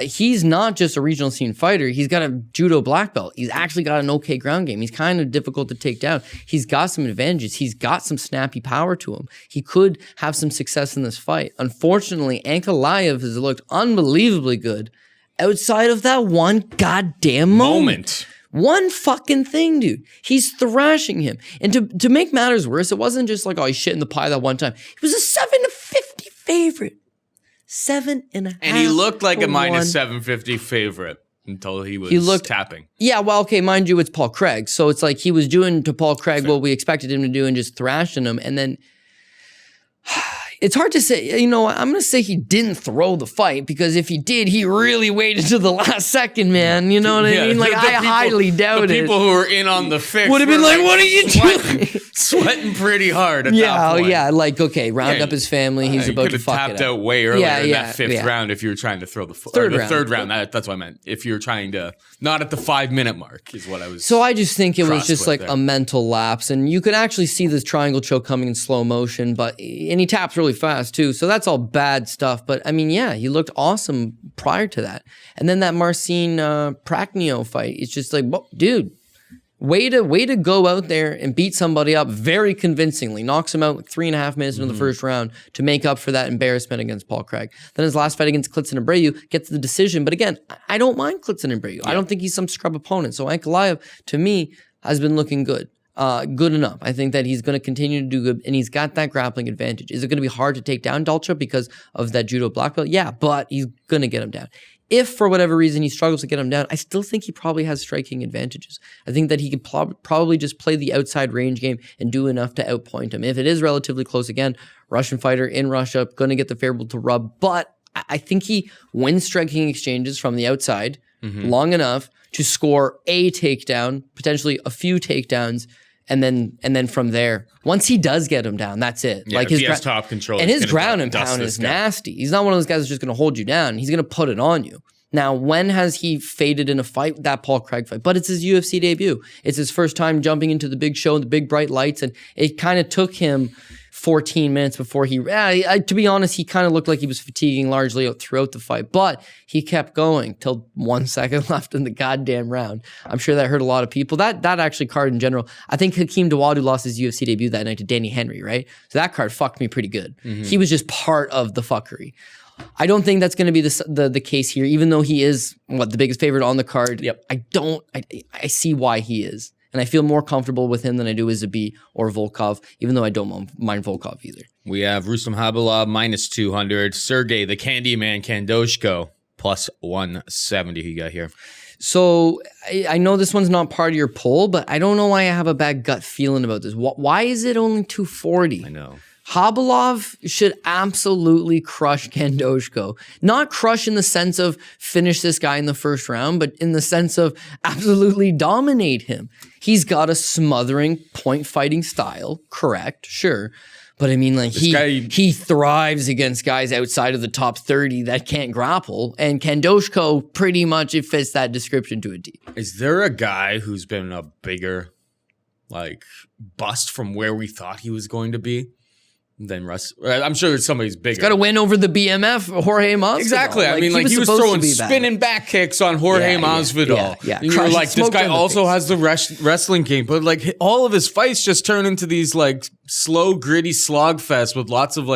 He's not just a regional scene fighter. He's got a judo black belt. He's actually got an okay ground game. He's kind of difficult to take down. He's got some advantages. He's got some snappy power to him. He could have some success in this fight. Unfortunately, ANKALAEV has looked unbelievably good outside of that one goddamn moment. One fucking thing, dude. He's thrashing him. And to make matters worse, it wasn't just like, oh, he's shit in the pie that one time. He was a 7-50 favorite. 7.5. And he looked like a minus 750 favorite until he was tapping. Yeah, well, okay, mind you, it's Paul Craig. So it's like he was doing to Paul Craig what we expected him to do and just thrashing him. And then it's hard to say, you know, I'm going to say he didn't throw the fight because if he did, he really waited to the last second, man. You know what I mean? Like, I highly doubt it. The people who were in on the fix would have been like, what are you doing? Sweating pretty hard at that point. Yeah, like, okay, round up his family. He's about to fuck it up. Tapped out way earlier in that fifth round if you were trying to throw the third round. That's what I meant. If you were trying to, not at the 5-minute mark is what I was. So I just think it was just like a mental lapse. And you could actually see this triangle choke coming in slow motion, and he taps really fast too. So that's all bad stuff. But I mean, yeah, he looked awesome prior to that. And then that Marcin Prachnio fight, it's just like, well, dude, way to go out there and beat somebody up very convincingly. Knocks him out like 3.5 minutes into the first round to make up for that embarrassment against Paul Craig. Then his last fight against Klidson Abreu gets the decision. But again, I don't mind Klidson Abreu. Yeah. I don't think he's some scrub opponent. So ANKALAEV, to me, has been looking good. Good enough. I think that he's going to continue to do good, and he's got that grappling advantage. Is it going to be hard to take down Dalcha because of that judo black belt? Yeah, but he's going to get him down. If for whatever reason he struggles to get him down, I still think he probably has striking advantages. I think that he could probably just play the outside range game and do enough to outpoint him. If it is relatively close again, Russian fighter in Russia, going to get the favorable to rub, but I think he wins striking exchanges from the outside long enough to score a takedown, potentially a few takedowns, and then from there, once he does get him down, that's it. Yeah, like he has top control, and his ground and pound is nasty. He's not one of those guys that's just going to hold you down. He's going to put it on you. Now, when has he faded in a fight? That Paul Craig fight, but it's his UFC debut. It's his first time jumping into the big show, the big bright lights, and it kind of took him 14 minutes before he, to be honest, he kind of looked like he was fatiguing largely throughout the fight, but he kept going till 1 second left in the goddamn round. I'm sure that hurt a lot of people. That actually card in general, I think Hakeem Dawodu lost his UFC debut that night to Danny Henry, right? So that card fucked me pretty good. He was just part of the fuckery. I don't think that's going to be the case here, even though he is the biggest favorite on the card. Yep. I see why he is. And I feel more comfortable with him than I do with Zabit or VOLKOV, even though I don't mind VOLKOV either. We have Rustam Khabilov minus 200. Sergey, the Candyman KHANDOZHKO, plus 170 he got here. So I know this one's not part of your poll, but I don't know why I have a bad gut feeling about this. Why is it only 240? I know. Khabilov should absolutely crush KHANDOZHKO. Not crush in the sense of finish this guy in the first round, but in the sense of absolutely dominate him. He's got a smothering point fighting style, correct, sure. But I mean, like he thrives against guys outside of the top 30 that can't grapple, and KHANDOZHKO pretty much it fits that description to a T. Is there a guy who's been a bigger bust from where we thought he was going to be? Then Russ, I'm sure somebody's bigger. He's got to win over the BMF, Jorge Masvidal. Exactly. I mean, he was throwing spinning back kicks on Jorge Masvidal. Yeah. And you're like, this guy also has the wrestling game. But all of his fights just turn into these slow, gritty slog fest with lots of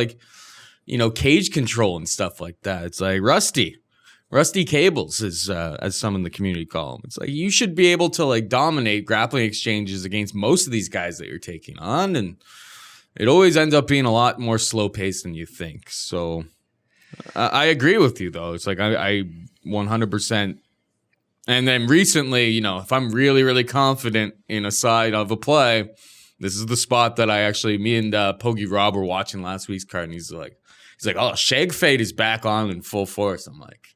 cage control and stuff like that. It's like rusty cables, as some in the community call them. It's like you should be able to dominate grappling exchanges against most of these guys that you're taking on, and it always ends up being a lot more slow paced than you think. So I agree with you, though. It's like I 100%. And then recently, if I'm really, really confident in a side of a play, this is the spot that me and Pogi Rob were watching last week's card, and he's like, oh, Shag Fade is back on in full force. I'm like,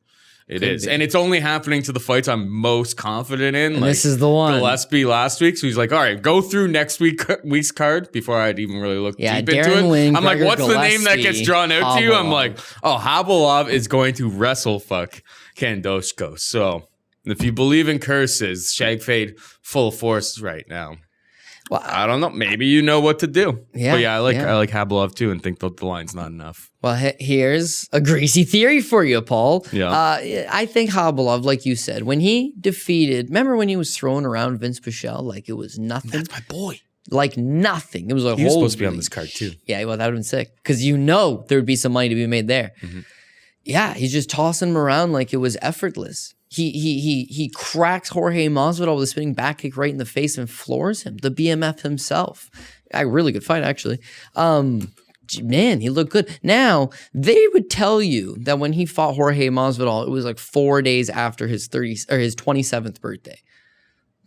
It is. And it's only happening to the fights I'm most confident in. And this is the one. Gillespie last week. So he's like, all right, go through next week's card before I'd even really look deep into it. Wing, I'm like, what's the name that gets drawn out to you? I'm KHABILOV. like, oh, KHABILOV is going to wrestle fuck KHANDOZHKO. So if you believe in curses, Shag Fade full force right now. Well, I don't know. Maybe you know what to do. Yeah, But yeah, I like KHABILOV too and think that the line's not enough. Well, here's a greasy theory for you, Paul. Yeah. I think KHABILOV, like you said, when he defeated, remember when he was throwing around Vince Pichel like it was nothing? That's my boy. Like nothing. It was like, He was supposed to be on this card too. Yeah, well, that would have been sick because there would be some money to be made there. Mm-hmm. Yeah, he's just tossing him around like it was effortless. He cracks Jorge Masvidal with a spinning back kick right in the face and floors him. The BMF himself. A really good fight, actually. Man, he looked good. Now, they would tell you that when he fought Jorge Masvidal, it was like 4 days after his 27th birthday.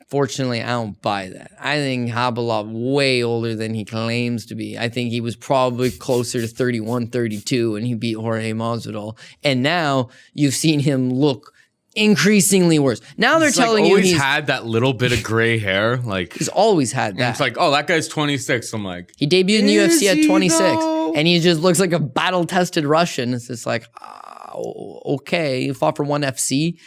Fortunately, I don't buy that. I think KHABILOV way older than he claims to be. I think he was probably closer to 31, 32 when he beat Jorge Masvidal. And now you've seen him look increasingly worse. Now they're telling you he's had that little bit of gray hair. Like he's always had that. It's like, oh, that guy's 26. I'm like, he debuted in the UFC at 26, though? and he just looks like a battle-tested Russian. It's just like, okay, he fought for ONE FC.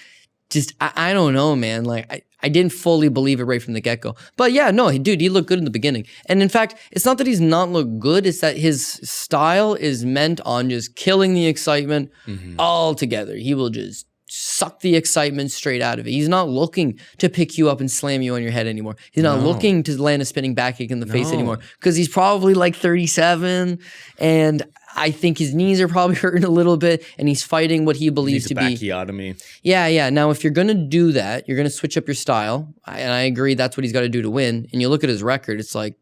Just, I don't know, man. Like, I didn't fully believe it right from the get-go. But yeah, no, dude, he looked good in the beginning. And in fact, it's not that he's not looked good. It's that his style is meant on just killing the excitement altogether. He will just suck the excitement straight out of it. He's not looking to pick you up and slam you on your head anymore. He's not looking to land a spinning back kick in the face anymore because he's probably like 37 and I think his knees are probably hurting a little bit and he's fighting what he believes to be. Bacchiotomy. Yeah. Now, if you're going to do that, you're going to switch up your style. And I agree that's what he's got to do to win. And you look at his record, it's like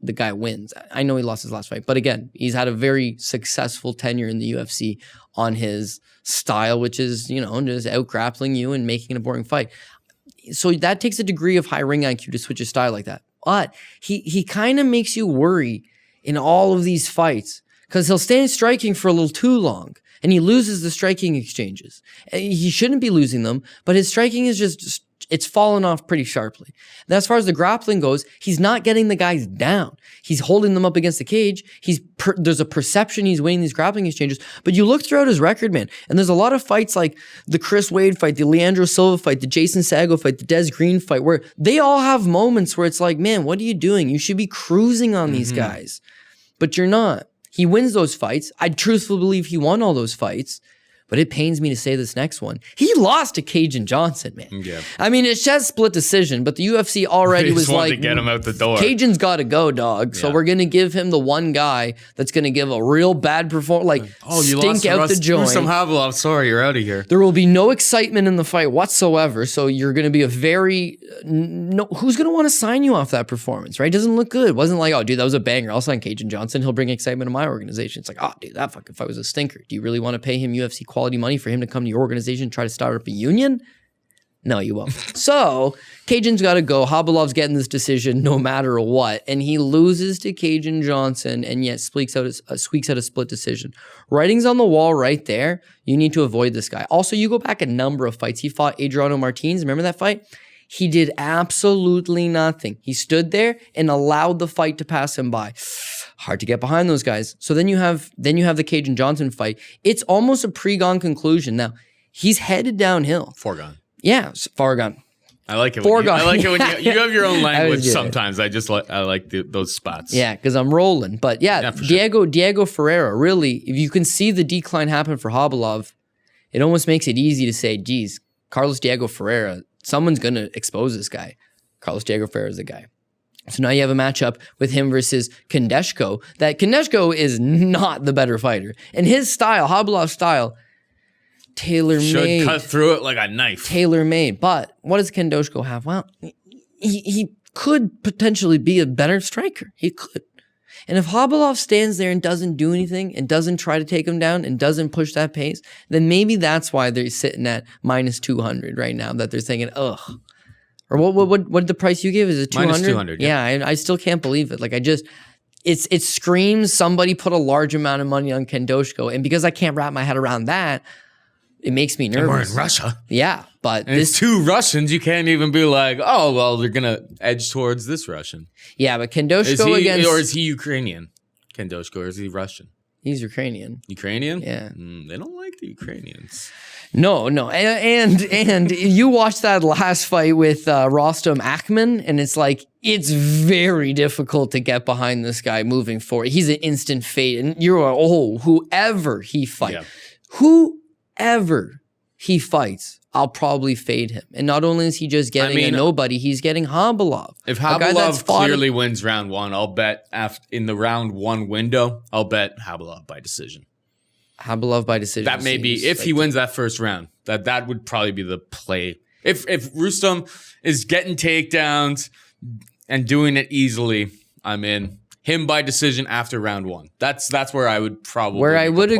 the guy wins. I know he lost his last fight, but again, he's had a very successful tenure in the UFC on his style, which is, just out grappling you and making it a boring fight. So that takes a degree of high ring IQ to switch his style like that. But he kind of makes you worry in all of these fights because he'll stay striking for a little too long and he loses the striking exchanges. He shouldn't be losing them, but his striking is just it's fallen off pretty sharply. And as far as the grappling goes, he's not getting the guys down. He's holding them up against the cage. There's a perception he's winning these grappling exchanges. But you look throughout his record, man, and there's a lot of fights like the Chris Wade fight, the Leandro Silva fight, the Jason Sago fight, the Des Green fight, where they all have moments where it's like, man, what are you doing? You should be cruising on these guys. But you're not. He wins those fights. I truthfully believe he won all those fights. But it pains me to say this next one. He lost to Cajun Johnson, man. Yeah. I mean, it's just split decision, but the UFC already was like, to get him out the door. Cajun's got to go, dog. So we're going to give him the one guy that's going to give a real bad performance, like stink out the joint. Some KHABILOV. Sorry, you're out of here. There will be no excitement in the fight whatsoever. So you're going to be who's going to want to sign you off that performance, right? It doesn't look good. It wasn't like, oh, dude, that was a banger. I'll sign Cajun Johnson. He'll bring excitement to my organization. It's like, oh, dude, that fucking fight was a stinker. Do you really want to pay him UFC quality money for him to come to your organization and try to start up a union? No, you won't. So Cajun's got to go. KHABILOV's getting this decision no matter what, and he loses to Cajun Johnson, and yet squeaks out a split decision. Writing's on the wall right there. You need to avoid this guy. Also, you go back a number of fights. He fought Adriano Martins. Remember that fight? He did absolutely nothing. He stood there and allowed the fight to pass him by. Hard to get behind those guys. So then you have the Cajun Johnson fight. It's almost a pre-gone conclusion. Now, he's headed downhill. Foregone. Yeah, far gone. I like it. Foregone. I like it when you have your own language. good. Sometimes I like those spots. Yeah, because I'm rolling. But yeah, for sure. Diego Ferreira, really, if you can see the decline happen for KHABILOV, it almost makes it easy to say, geez, Carlos Diego Ferreira, someone's going to expose this guy. Carlos Diego Ferreira is the guy. So now you have a matchup with him versus KHANDOZHKO. That KHANDOZHKO is not the better fighter. And his style, KHABILOV's style, tailor-made. Should cut through it like a knife. Tailor-made. But what does KHANDOZHKO have? Well, he could potentially be a better striker. He could. And if KHABILOV stands there and doesn't do anything and doesn't try to take him down and doesn't push that pace, then maybe that's why they're sitting at minus 200 right now, that they're thinking, ugh. Or what the price you give? Is it 200? Minus 200, yeah. I still can't believe it. Like it screams somebody put a large amount of money on KHANDOZHKO. And because I can't wrap my head around that, it makes me And we're nervous. in Russia. Yeah, but And it's two Russians. You can't even be like, oh, well, they're going to edge towards this Russian. yeah, but Is Khandozhko he, against or is he Ukrainian? Khandozhko, or is he Russian? he's Ukrainian. Ukrainian? Yeah. They don't like the Ukrainians. No, and you watched that last fight with Rostom Akhman, and it's like it's very difficult to get behind this guy moving forward. He's an instant fade, and you're whoever he fights, whoever he fights, I'll probably fade him. And not only is he just getting a nobody, he's getting Khabilov. If Khabilov clearly wins round one, I'll bet in the round one window, I'll bet Khabilov by decision. Khabilov by decision. That may be if he wins that first round. That would probably be the play. If Rustam is getting takedowns and doing it easily, I'm in. Him by decision after round one. That's where I would probably Where I would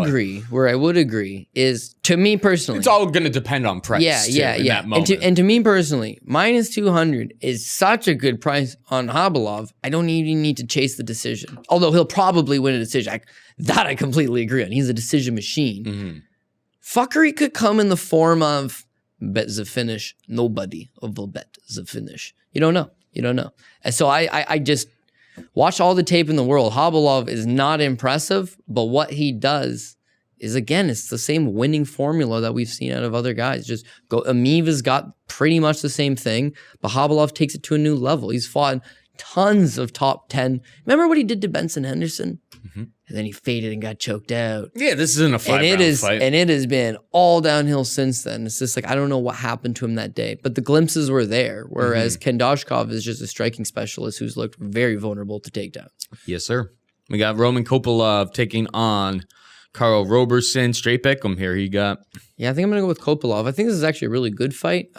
agree is, to me personally, it's all going to depend on price. In that moment. And to me personally, minus 200 is such a good price on Khabilov. I don't even need to chase the decision. Although he'll probably win a decision. That I completely agree on. He's a decision machine. Fuckery could come in the form of bet the finish. Nobody will bet the finish. You don't know. And so I just watch all the tape in the world. Khabilov is not impressive, but what he does is, again, it's the same winning formula that we've seen out of other guys. Just go. EMEEV has got pretty much the same thing, but Khabilov takes it to a new level. He's fought tons of top 10. Remember what he did to Benson Henderson? And then he faded and got choked out. Yeah, this isn't a 5-round fight. And it has been all downhill since then. It's just like, I don't know what happened to him that day, but the glimpses were there. Whereas Khandozhkov is just a striking specialist who's looked very vulnerable to takedowns. Yes, sir. We got Roman Kopylov taking on Karl Roberson. Straight pick him here. He got. Yeah, I think I'm going to go with Kopylov. I think this is actually a really good fight.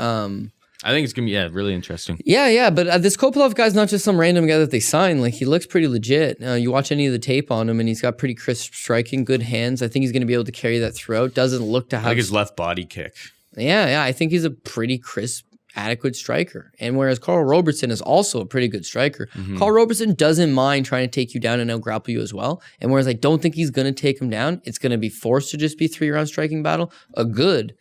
I think it's going to be, really interesting. Yeah, but this Kopylov guy's not just some random guy that they signed. Like, he looks pretty legit. You watch any of the tape on him, and he's got pretty crisp striking, good hands. I think he's going to be able to carry that throughout. Doesn't look to have... I like his left body kick. Yeah, I think he's a pretty crisp, adequate striker. And whereas Karl Roberson is also a pretty good striker, Karl Roberson doesn't mind trying to take you down and out-grapple you as well. And whereas I don't think he's going to take him down, it's going to be forced to just be 3-round striking battle. A good,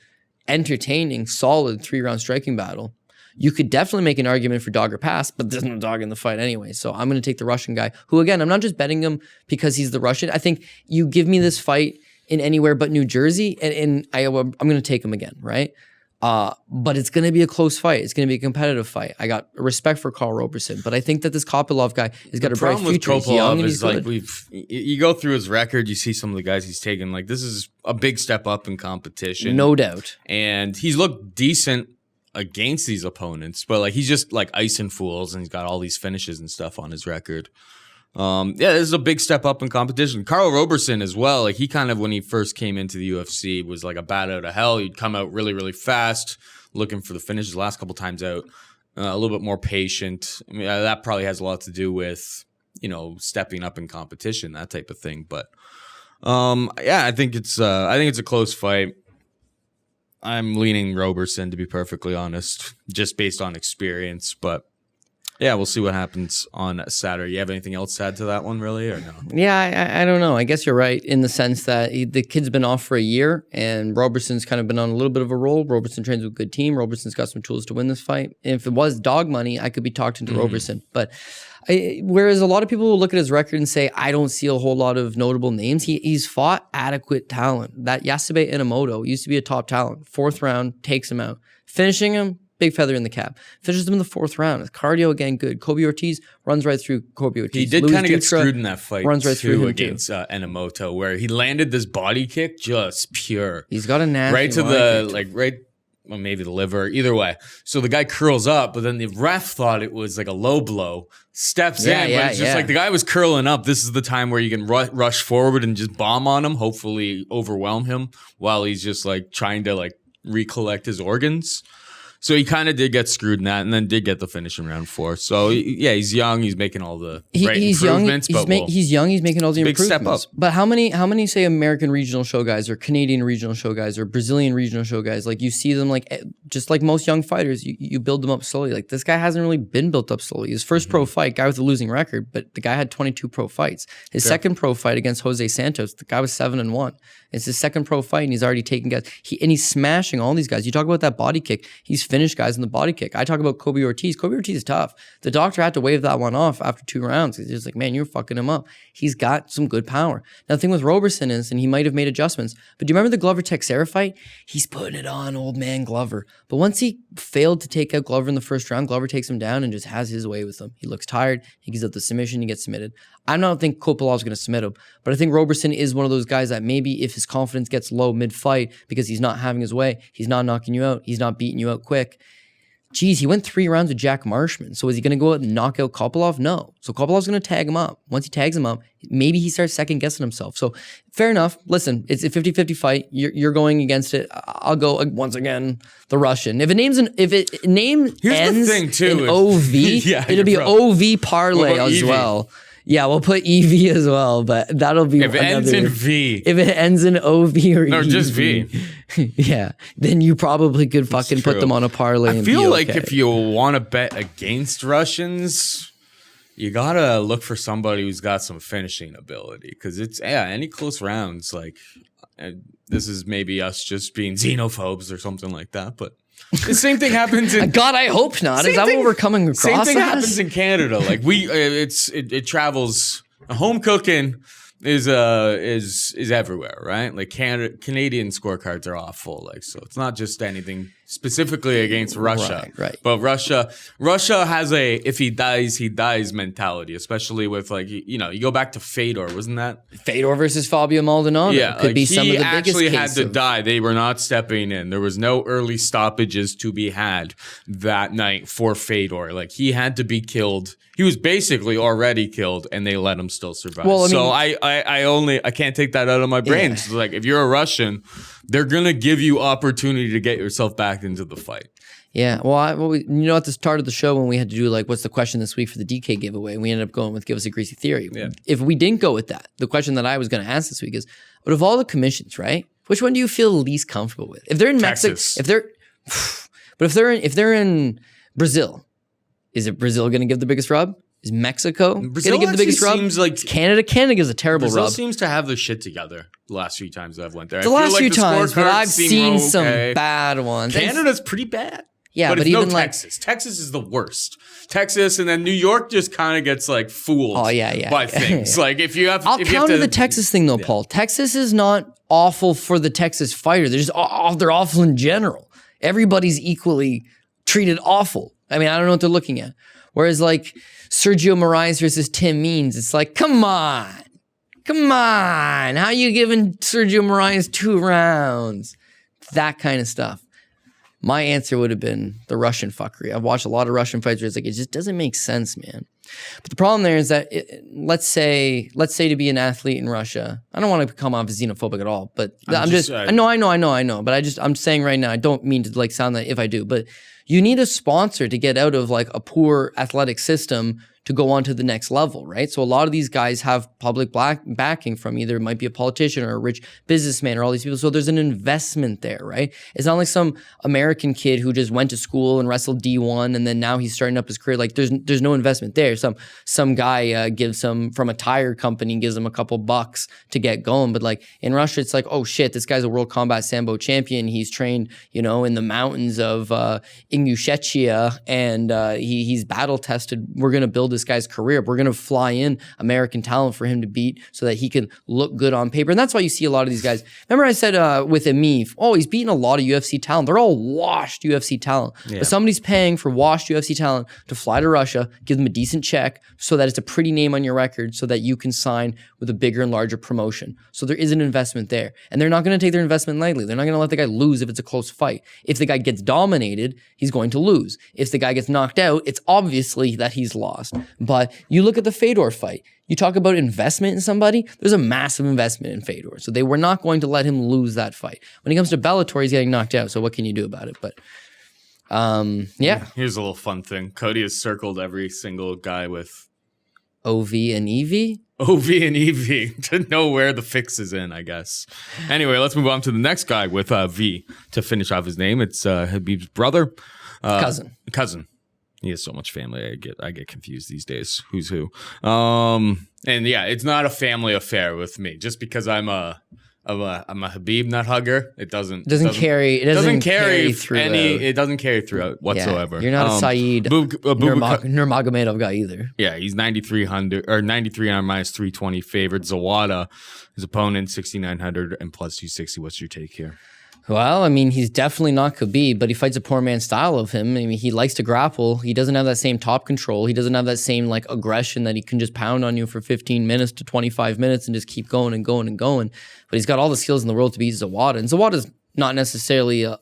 entertaining, solid 3-round striking battle. You could definitely make an argument for dog or pass, but there's no dog in the fight anyway. So I'm going to take the Russian guy, who, again, I'm not just betting him because he's the Russian. I think you give me this fight in anywhere but New Jersey, and I'm going to take him again, right? But it's going to be a close fight. It's going to be a competitive fight. I got respect for Karl Roberson, but I think that this Kopylov guy has got a bright future. He's young and he's good. You go through his record, you see some of the guys he's taken. Like, this is a big step up in competition. No doubt. And he's looked decent against these opponents, but like he's just like icing fools, and he's got all these finishes and stuff on his record. This is a big step up in competition. Karl Roberson as well. Like, he kind of, when he first came into the UFC, was like a bat out of hell. He'd come out really, really fast, looking for the finishes. The last couple times out, a little bit more patient. I mean, that probably has a lot to do with, stepping up in competition, that type of thing. But I think it's a close fight. I'm leaning Roberson, to be perfectly honest, just based on experience. But yeah, we'll see what happens on Saturday. You have anything else to add to that one, really, or no? Yeah, I don't know. I guess you're right in the sense that the kid's been off for a year, and Roberson's kind of been on a little bit of a roll. Roberson trains with a good team. Roberson's got some tools to win this fight. And if it was dog money, I could be talked into Roberson. But whereas a lot of people will look at his record and say, I don't see a whole lot of notable names. He's fought adequate talent. That Yasabe Inamoto used to be a top talent. 4th round, takes him out. Finishing him, big feather in the cap. Finishes him in the 4th round. His cardio, again, good. Kobe Ortiz runs right through Kobe Ortiz. He did kind of get screwed in that fight, runs right through him against Inamoto, where he landed this body kick just pure. He's got a nasty right to the, well, maybe the liver, either way. So the guy curls up, but then the ref thought it was like a low blow, steps in, but it's just like the guy was curling up. This is the time where you can rush forward and just bomb on him, hopefully overwhelm him while he's just like trying to like recollect his organs. So he kind of did get screwed in that, and then did get the finish in round 4. So yeah, he's young. He's making all the right improvements. He's young. He's making all the big improvements. step up. But how many say American regional show guys or Canadian regional show guys or Brazilian regional show guys? Like you see them like just like most young fighters, you build them up slowly. Like this guy hasn't really been built up slowly. His first pro fight, guy with a losing record, but the guy had 22 pro fights. His second pro fight against Jose Santos, the guy was 7-1. It's his second pro fight, and he's already taken guys. He's smashing all these guys. You talk about that body kick. He's finished guys in the body kick. I talk about Kobe Ortiz. Kobe Ortiz is tough. The doctor had to wave that one off after 2 rounds. He's just like, man, you're fucking him up. He's got some good power. Now, the thing with Roberson is, and he might have made adjustments, but do you remember the Glover-Teixeira fight? He's putting it on old man Glover. But once he failed to take out Glover in the first round, Glover takes him down and just has his way with him. He looks tired. He gives up the submission. He gets submitted. I don't think Kopilov's going to submit him, but I think Roberson is one of those guys that maybe if his confidence gets low mid-fight because he's not having his way, he's not knocking you out, he's not beating you out quick. Geez, he went 3 rounds with Jack Marshman. So is he going to go out and knock out Kopylov? No. So Kopilov's going to tag him up. Once he tags him up, maybe he starts second-guessing himself. So fair enough. Listen, it's a 50-50 fight. You're going against it. I'll go, once again, the Russian. If it name ends in OV, it'll be OV parlay as well. Yeah, we'll put EV as well, but that'll be if it ends in V. If it ends in OV or no, EV, just V. Yeah, then you probably could fucking put them on a parlay. I feel like if you want to bet against Russians, you gotta look for somebody who's got some finishing ability, because it's any close rounds. Like this is maybe us just being xenophobes or something like that, but. The same thing happens in God. I hope not. Is that what we're coming across? Same thing happens in Canada. Like it travels. Home cooking is everywhere, right? Like Canadian scorecards are awful. Like so, it's not just anything specifically against Russia, right? But Russia has a if he dies mentality, especially with like you go back to Fedor, wasn't that Fedor versus Fabio Maldonado? Yeah, could be some of the biggest actually had cases to die. They were not stepping in. There was no early stoppages to be had that night for Fedor. Like he had to be killed. He was basically already killed, and they let him still survive. Well, I can't take that out of my brain. Yeah. So like if you're a Russian, they're gonna give you opportunity to get yourself back into the fight. Yeah, well, at the start of the show when we had to do like, what's the question this week for the DK giveaway, we ended up going with give us a greasy theory. Yeah. If we didn't go with that, the question that I was going to ask this week is, out of all the commissions, right? Which one do you feel least comfortable with? If they're in Mexico, if they're in Brazil, is it Brazil going to give the biggest rub? Is Mexico going to give the biggest rub? Like Canada gives a terrible rub. Brazil seems to have their shit together the last few times I've went there. The last few times, but I've seen some bad ones. Canada's pretty bad. Yeah, but even no like Texas is the worst. Texas, and then New York just kind of gets like fooled. By things. Like if you have, I'll counter the Texas thing though, Paul. Texas is not awful for the Texas fighter. They're just they're awful in general. Everybody's equally treated awful. I mean, I don't know what they're looking at. Whereas like Sergio Moraes versus Tim Means, it's like, come on, how you giving Sergio Moraes 2 rounds? That kind of stuff. My answer would have been the Russian fuckery. I've watched a lot of Russian fights where it's like, it just doesn't make sense, man. But the problem there is that, let's say to be an athlete in Russia, I don't want to come off as xenophobic at all, but I know. But I'm saying right now, I don't mean to like sound that if I do, but you need a sponsor to get out of like a poor athletic system to go on to the next level, right? So a lot of these guys have public backing from either it might be a politician or a rich businessman or all these people. So there's an investment there, right? It's not like some American kid who just went to school and wrestled D1 and then now he's starting up his career. Like there's no investment there. Some guy gives him from a tire company, gives him a couple bucks to get going. But like in Russia, it's like, oh shit, this guy's a World Combat Sambo champion. He's trained, in the mountains of Ingushetia and he's battle tested. We're going to build this guy's career. We're going to fly in American talent for him to beat so that he can look good on paper. And that's why you see a lot of these guys. Remember I said with EMEEV, he's beating a lot of UFC talent. They're all washed UFC talent. Yeah. But somebody's paying for washed UFC talent to fly to Russia, give them a decent check so that it's a pretty name on your record so that you can sign with a bigger and larger promotion. So there is an investment there. And they're not going to take their investment lightly. They're not going to let the guy lose if it's a close fight. If the guy gets dominated, he's going to lose. If the guy gets knocked out, it's obviously that he's lost. But you look at the Fedor fight. You talk about investment in somebody, there's a massive investment in Fedor. So they were not going to let him lose that fight. When it comes to Bellator, he's getting knocked out. So what can you do about it? But Yeah, Here's a little fun thing. Cody has circled every single guy with OV and EV. OV and EV to know where the fix is in, I guess. Anyway, let's move on to the next guy with V to finish off his name. It's Khabib's brother. Cousin. He has so much family. I get confused these days. Who's who? And yeah, it's not a family affair with me. Just because I'm a Khabib nut hugger, it doesn't carry throughout whatsoever. Yeah, you're not a Saeed Nurmagomedov guy either. Yeah, he's 9,300 or 93 on minus 320 favorite. Zawada, his opponent 6,900 and plus 260. What's your take here? Well, I mean, he's definitely not Khabib, but he fights a poor man's style of him. I mean, he likes to grapple. He doesn't have that same top control. He doesn't have that same like aggression that he can just pound on you for 15 minutes to 25 minutes and just keep going and going and going. But he's got all the skills in the world to beat Zawada. And Zawada's not necessarily a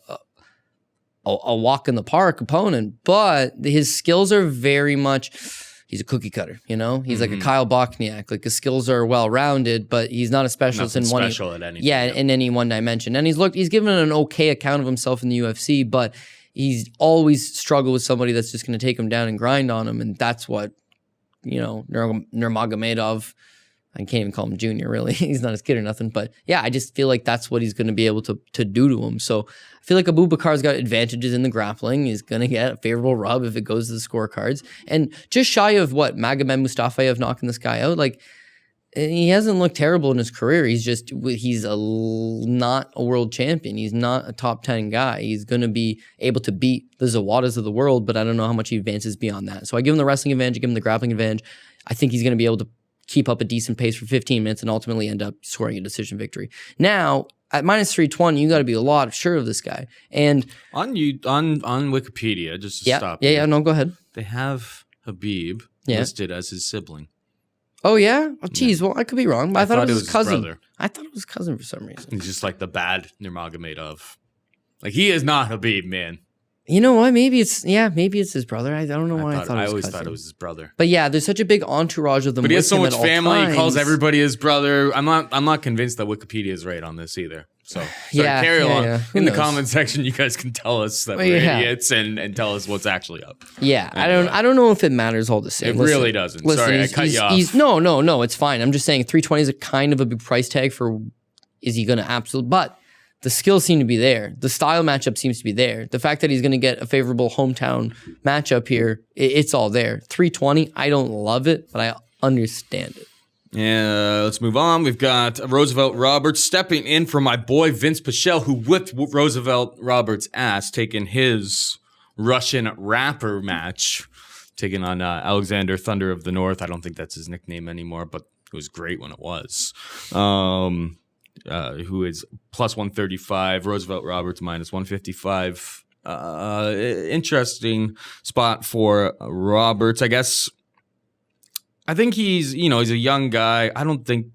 walk in the park opponent, but his skills are very much... He's a cookie cutter, you know? He's like a Kyle Bochniak. Like his skills are well-rounded, but he's not a specialist in one. At anything. Yeah, in any one dimension. And he's given an okay account of himself in the UFC, but he's always struggled with somebody that's just going to take him down and grind on him. And that's what, you know, Nurmagomedov, I can't even call him junior, really. He's not his kid or nothing. But yeah, I just feel like that's what he's going to be able to do to him. So I feel like Abu Bakar's got advantages in the grappling. He's going to get a favorable rub if it goes to the scorecards. And just shy of what, Magomed Mustafayev knocking this guy out, like he hasn't looked terrible in his career. He's not a world champion. He's not a top 10 guy. He's going to be able to beat the Zawadas of the world, but I don't know how much he advances beyond that. So I give him the wrestling advantage, I give him the grappling advantage. I think he's going to be able to keep up a decent pace for 15 minutes and ultimately end up scoring a decision victory. Now, at minus 320, you got to be a lot sure of this guy. And on Wikipedia, just to stop. Yeah, no, go ahead. They have Khabib listed as his sibling. Oh, yeah? Oh, geez. Well, I could be wrong, but I thought it was his cousin. Brother. I thought it was cousin for some reason. He's just like the bad Nurmagomedov. Like, he is not Khabib, man. You know what? Maybe it's his brother. I don't know why I thought it was I always cousin. thought it was his brother. But yeah, there's such a big entourage of them. But he has so much family. Times. He calls everybody his brother. I'm not convinced that Wikipedia is right on this either. So carry along. Yeah. In the comment section, you guys can tell us that we're idiots and tell us what's actually up. Yeah, anyway. I don't know if it matters all the same. It really doesn't. Sorry, I cut you off. No, it's fine. I'm just saying 320 is a kind of a big price tag for is he going to absolutely, but the skills seem to be there. The style matchup seems to be there. The fact that he's going to get a favorable hometown matchup here, it's all there. 320, I don't love it, but I understand it. Yeah, let's move on. We've got Roosevelt Roberts stepping in for my boy Vince Pichel, who whipped Roosevelt Roberts' ass, taking his Russian rapper match, taking on Alexander Thunder of the North. I don't think that's his nickname anymore, but it was great when it was. Who is plus 135, Roosevelt Roberts minus 155. Interesting spot for Roberts, I guess. I think he's a young guy. I don't think,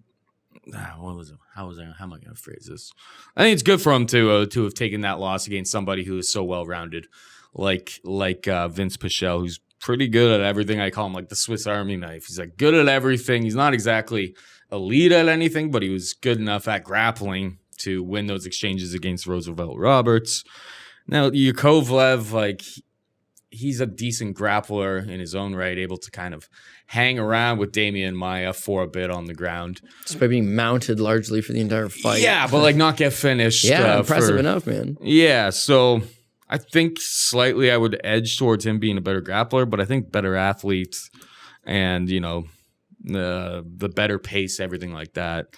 how am I going to phrase this? I think it's good for him to have taken that loss against somebody who is so well-rounded, like Vince Pichel, who's pretty good at everything. I call him like the Swiss Army knife. He's like good at everything. He's not exactly elite at anything, but he was good enough at grappling to win those exchanges against Roosevelt Roberts. Now, Yakovlev, like, he's a decent grappler in his own right, able to kind of hang around with Damian Maia for a bit on the ground. Despite being mounted largely for the entire fight. Yeah, but like not get finished. Yeah, impressive enough, man. Yeah, so I think slightly I would edge towards him being a better grappler, but I think better athlete and, the better pace, everything like that.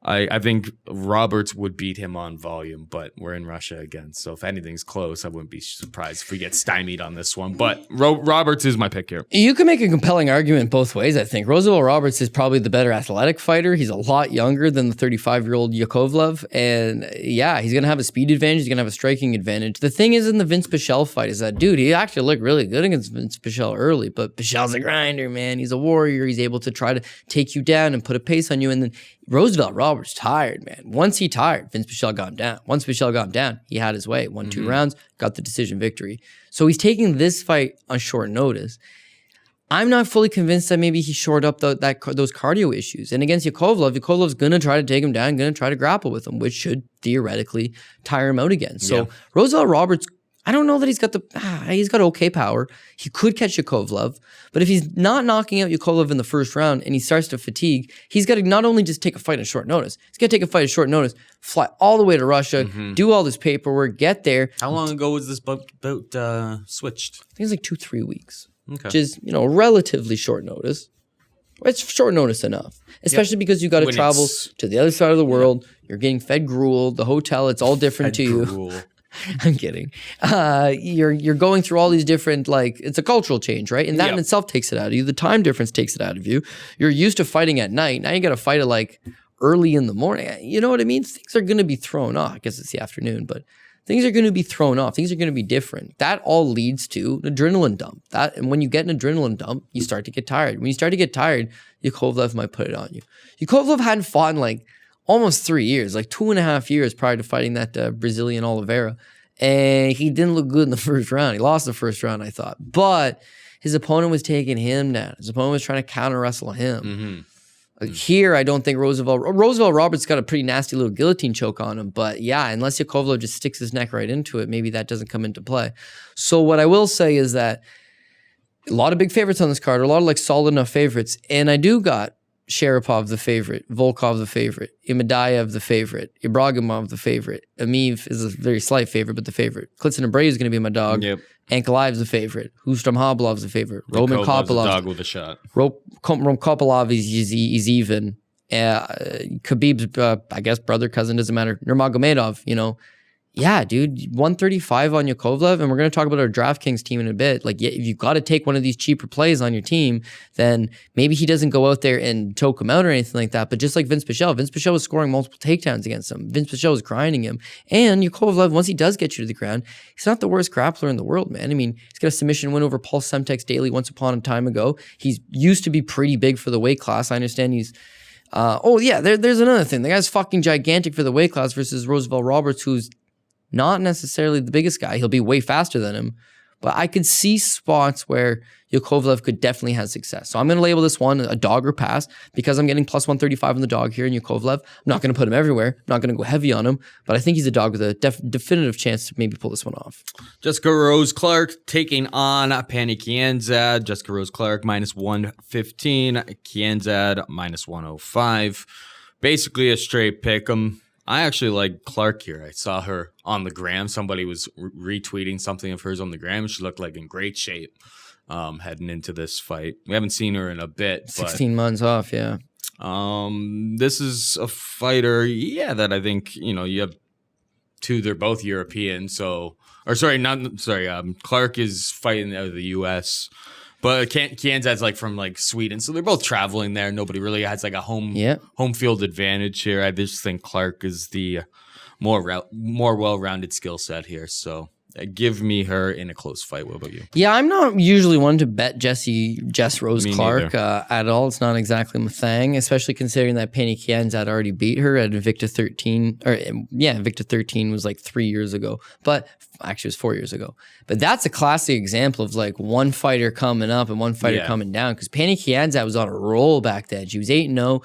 I think Roberts would beat him on volume, but we're in Russia again. So if anything's close, I wouldn't be surprised if we get stymied on this one. But Roberts is my pick here. You can make a compelling argument both ways, I think. Roosevelt Roberts is probably the better athletic fighter. He's a lot younger than the 35-year-old Yakovlev. And yeah, he's going to have a speed advantage. He's going to have a striking advantage. The thing is in the Vince Pichel fight is that, dude, he actually looked really good against Vince Pichel early. But Pichel's a grinder, man. He's a warrior. He's able to try to take you down and put a pace on you. And then Roosevelt Roberts tired, man. Once he tired, Vince Pichel got him down. Once Pichel got him down, he had his way. Won 2 rounds, got the decision victory. So he's taking this fight on short notice. I'm not fully convinced that maybe he shored up those cardio issues. And against Yakovlev's going to try to take him down, going to try to grapple with him, which should theoretically tire him out again. So Roosevelt Roberts, I don't know that he's got he's got okay power. He could catch Yakovlev, but if he's not knocking out Yakovlev in the first round and he starts to fatigue, he's got to not only just take a fight at short notice, he's got to take a fight at short notice, fly all the way to Russia, do all this paperwork, get there. How long ago was this boat switched? I think it's like 2-3 weeks, Okay. which is, relatively short notice. It's short notice enough, especially because you got to When travel it's- to the other side of the world. You're getting fed gruel, the hotel, it's all different to you. Cool. I'm kidding. You're going through all these different, it's a cultural change, right? And that in itself takes it out of you. The time difference takes it out of you. You're used to fighting at night. Now you got to fight at early in the morning. You know what I mean? Things are going to be thrown off. I guess it's the afternoon, but things are going to be thrown off. Things are going to be different. That all leads to an adrenaline dump. And when you get an adrenaline dump, you start to get tired. When you start to get tired, Yakovlev might put it on you. Yakovlev hadn't fought in almost 3 years, 2.5 years prior to fighting that Brazilian Oliveira. And he didn't look good in the first round. He lost the first round, I thought. But his opponent was taking him down. His opponent was trying to counter wrestle him. Here, I don't think Roosevelt Roberts got a pretty nasty little guillotine choke on him. But yeah, unless Yakovlev just sticks his neck right into it, maybe that doesn't come into play. So what I will say is that a lot of big favorites on this card, a lot of solid enough favorites. And I do got Sharapov the favorite, Volkov the favorite, IMADAEV the favorite, IBRAGIMOV the favorite, EMEEV is a very slight favorite, but the favorite. Klidson and ABREU is going to be my dog. Yep. ANKALAEV is the favorite. KHABILOV is the favorite. Roman Kopov's a Kopylov. dog with a shot. Kopylov is even. Khabib's, I guess, brother, cousin, doesn't matter. Nurmagomedov, yeah, dude, 135 on Yakovlev, and we're going to talk about our DraftKings team in a bit. If you've got to take one of these cheaper plays on your team, then maybe he doesn't go out there and choke him out or anything like that. But just like Vince Pichel was scoring multiple takedowns against him. Vince Pichel was grinding him. And Yakovlev, once he does get you to the ground, he's not the worst grappler in the world, man. I mean, he's got a submission win over Paul Semtex Daly once upon a time ago. He's used to be pretty big for the weight class. I understand he's there's another thing. The guy's fucking gigantic for the weight class versus Roosevelt Roberts, who's not necessarily the biggest guy. He'll be way faster than him. But I could see spots where Yakovlev could definitely have success. So I'm going to label this one a dog or pass because I'm getting plus 135 on the dog here in Yakovlev. I'm not going to put him everywhere. I'm not going to go heavy on him. But I think he's a dog with a definitive chance to maybe pull this one off. Jessica Rose Clark taking on Pani KIANZAD. Jessica Rose Clark minus 115. KIANZAD minus 105. Basically a straight pick 'em. I actually like Clark here. I saw her on the gram. Somebody was retweeting something of hers on the gram. She looked in great shape heading into this fight. We haven't seen her in a bit. 16 months off, yeah. This is a fighter, that I think, you have two. They're both European. Clark is fighting out of the U.S., but KIANZAD's from Sweden, so they're both traveling there. Nobody really has a home field advantage here. I just think Clark is the more well-rounded skill set here. So give me her in a close fight. What about you? Yeah, I'm not usually one to bet Jess Rose Me Clark at all. It's not exactly my thing, especially considering that Pani KIANZAD already beat her at Invicta 13. Invicta 13 was 3 years ago, but actually it was 4 years ago. But that's a classic example of one fighter coming up and one fighter coming down, because Pani KIANZAD was on a roll back then. She was 8-0.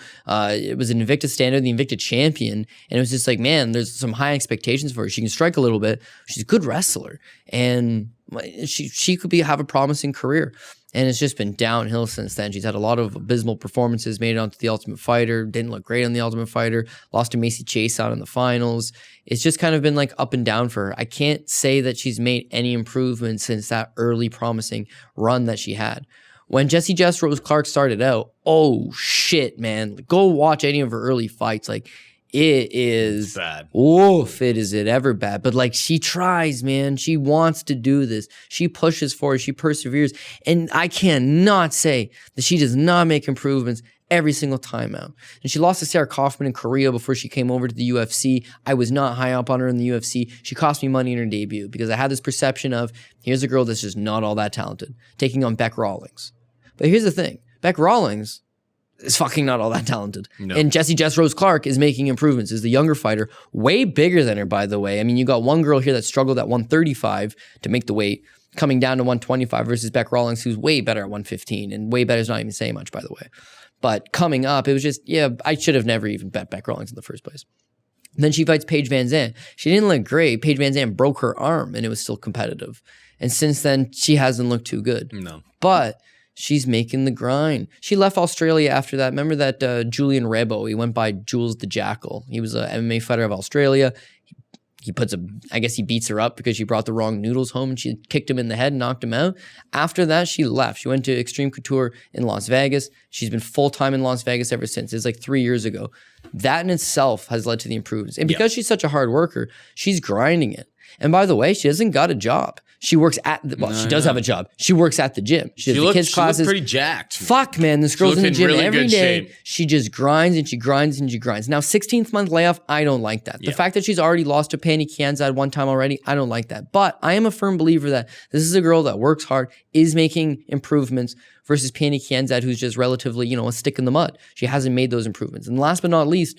It was an Invicta standard, the Invicta champion, and it was just man, there's some high expectations for her. She can strike a little bit. She's a good wrestler, and she could have a promising career. And it's just been downhill since then. She's had a lot of abysmal performances, made it onto The Ultimate Fighter, didn't look great on The Ultimate Fighter, lost to Macy Chase out in the finals. It's just kind of been up and down for her. I can't say that she's made any improvement since that early promising run that she had. When Jess Rose Clark started out, oh shit, man. Go watch any of her early fights. It is bad. Oof, is it ever bad? But she tries, man. She wants to do this. She pushes forward. She perseveres. And I cannot say that she does not make improvements every single time out. And she lost to Sarah Kaufman in Korea before she came over to the UFC. I was not high up on her in the UFC. She cost me money in her debut because I had this perception of, here's a girl that's just not all that talented, taking on Bec Rawlings. But here's the thing. Bec Rawlings is fucking not all that talented. No. And Jess Rose Clark is making improvements, is the younger fighter, way bigger than her, by the way. I mean, you got one girl here that struggled at 135 to make the weight, coming down to 125 versus Bec Rawlings, who's way better at 115, and way better is not even saying much, by the way. But coming up, it was just, I should have never even bet Bec Rawlings in the first place. And then she fights Paige Van Zandt. She didn't look great. Paige Van Zandt broke her arm and it was still competitive. And since then, she hasn't looked too good. No. But she's making the grind. She left Australia after that. Remember that Julian Rebo? He went by Jules the Jackal. He was an MMA fighter of Australia. I guess he beats her up because she brought the wrong noodles home and she kicked him in the head and knocked him out. After that, she left. She went to Extreme Couture in Las Vegas. She's been full-time in Las Vegas ever since. It's like 3 years ago. That in itself has led to the improvements. And because she's such a hard worker, she's grinding it. And by the way, she hasn't got a job. She works at she does have a job. She works at the gym. She does the kids' classes. She looks pretty jacked. Fuck, man. This girl's in the gym really every good day. shape. She just grinds and she grinds and she grinds. Now, 16th month layoff, I don't like that. The fact that she's already lost to Pannie Kianzad one time already, I don't like that. But I am a firm believer that this is a girl that works hard, is making improvements versus Pannie Kianzad, who's just relatively, a stick in the mud. She hasn't made those improvements. And last but not least,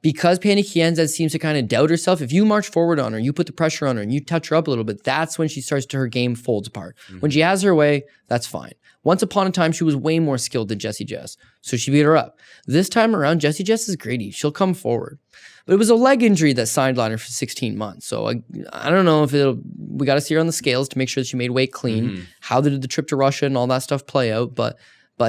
because Pannie Kianzad seems to kind of doubt herself, if you march forward on her, you put the pressure on her, and you touch her up a little bit, that's when she starts to her game folds apart. When she has her way, that's fine. Once upon a time, she was way more skilled than Jessie Jess, so she beat her up. This time around, Jessie Jess is greedy. She'll come forward. But it was a leg injury that sidelined her for 16 months. So I don't know if we got to see her on the scales to make sure that she made weight clean. How did the trip to Russia and all that stuff play out? But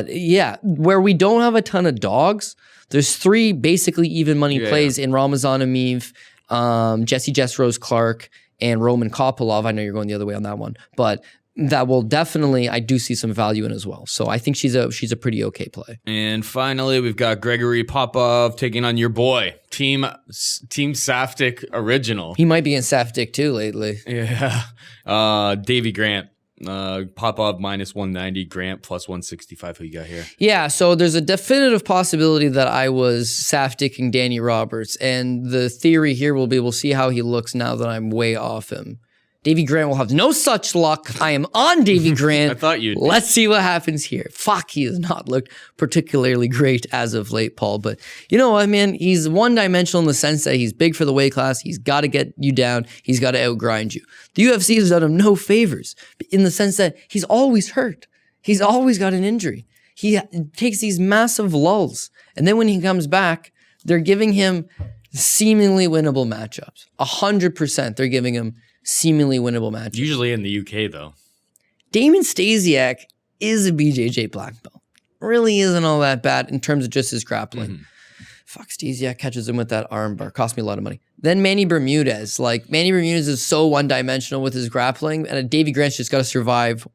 yeah, where we don't have a ton of dogs, there's 3 basically even money plays in Ramazan EMEEV, Jessie Jess Rose Clark, and Roman Kopylov. I know you're going the other way on that one, but that will definitely, I do see some value in as well. So I think she's a pretty okay play. And finally, we've got Gregory Popov taking on your boy, Team Saftic original. He might be in Saftic too lately. Yeah. Davey Grant. Popov minus 190, Grant plus 165. Who you got here? Yeah, so there's a definitive possibility that I was Safticing Danny Roberts, and the theory here will be we'll see how he looks now that I'm way off him. Davey Grant will have no such luck. I am on Davey Grant. I thought you'd. Let's see what happens here. Fuck, he has not looked particularly great as of late, Paul. But you know what, man? He's one-dimensional in the sense that he's big for the weight class. He's got to get you down. He's got to outgrind you. The UFC has done him no favors in the sense that he's always hurt. He's always got an injury. He takes these massive lulls. And then when he comes back, they're giving him seemingly winnable matchups. 100% they're giving him seemingly winnable matchups. Usually in the UK, though. Damon Stasiak is a BJJ black belt. Really isn't all that bad in terms of just his grappling. Fuck, Stasiak catches him with that arm bar. Cost me a lot of money. Then Manny Bermudez. Like, Manny Bermudez is so one-dimensional with his grappling, and Davey Grant's just got to survive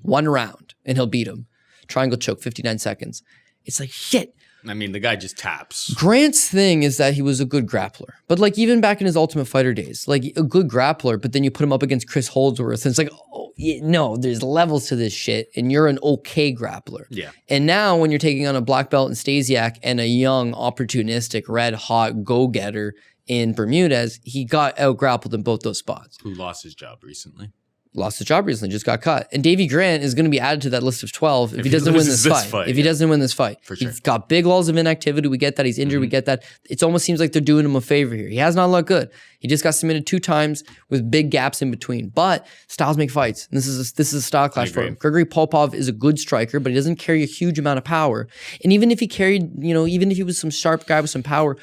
one round, and he'll beat him. Triangle choke, 59 seconds. It's like, shit. I mean, the guy just taps. Grant's thing is that he was a good grappler. But like even back in his Ultimate Fighter days, like a good grappler, but then you put him up against Chris Holdsworth and it's like, oh, no, there's levels to this shit and you're an okay grappler. Yeah. And now when you're taking on a black belt in Stasiak and a young, opportunistic, red hot go-getter in Bermudez, he got out-grappled in both those spots. Who lost his job recently. Lost his job recently, just got cut. And Davey Grant is going to be added to that list of 12 if he doesn't win this fight. If he doesn't win this fight. For sure. He's got big lulls of inactivity. We get that. He's injured. We get that. It almost seems like they're doing him a favor here. He has not looked good. He just got submitted 2 times with big gaps in between. But styles make fights. And this is a style clash for him. Gregory Popov is a good striker, but he doesn't carry a huge amount of power. And even if he carried, even if he was some sharp guy with some power,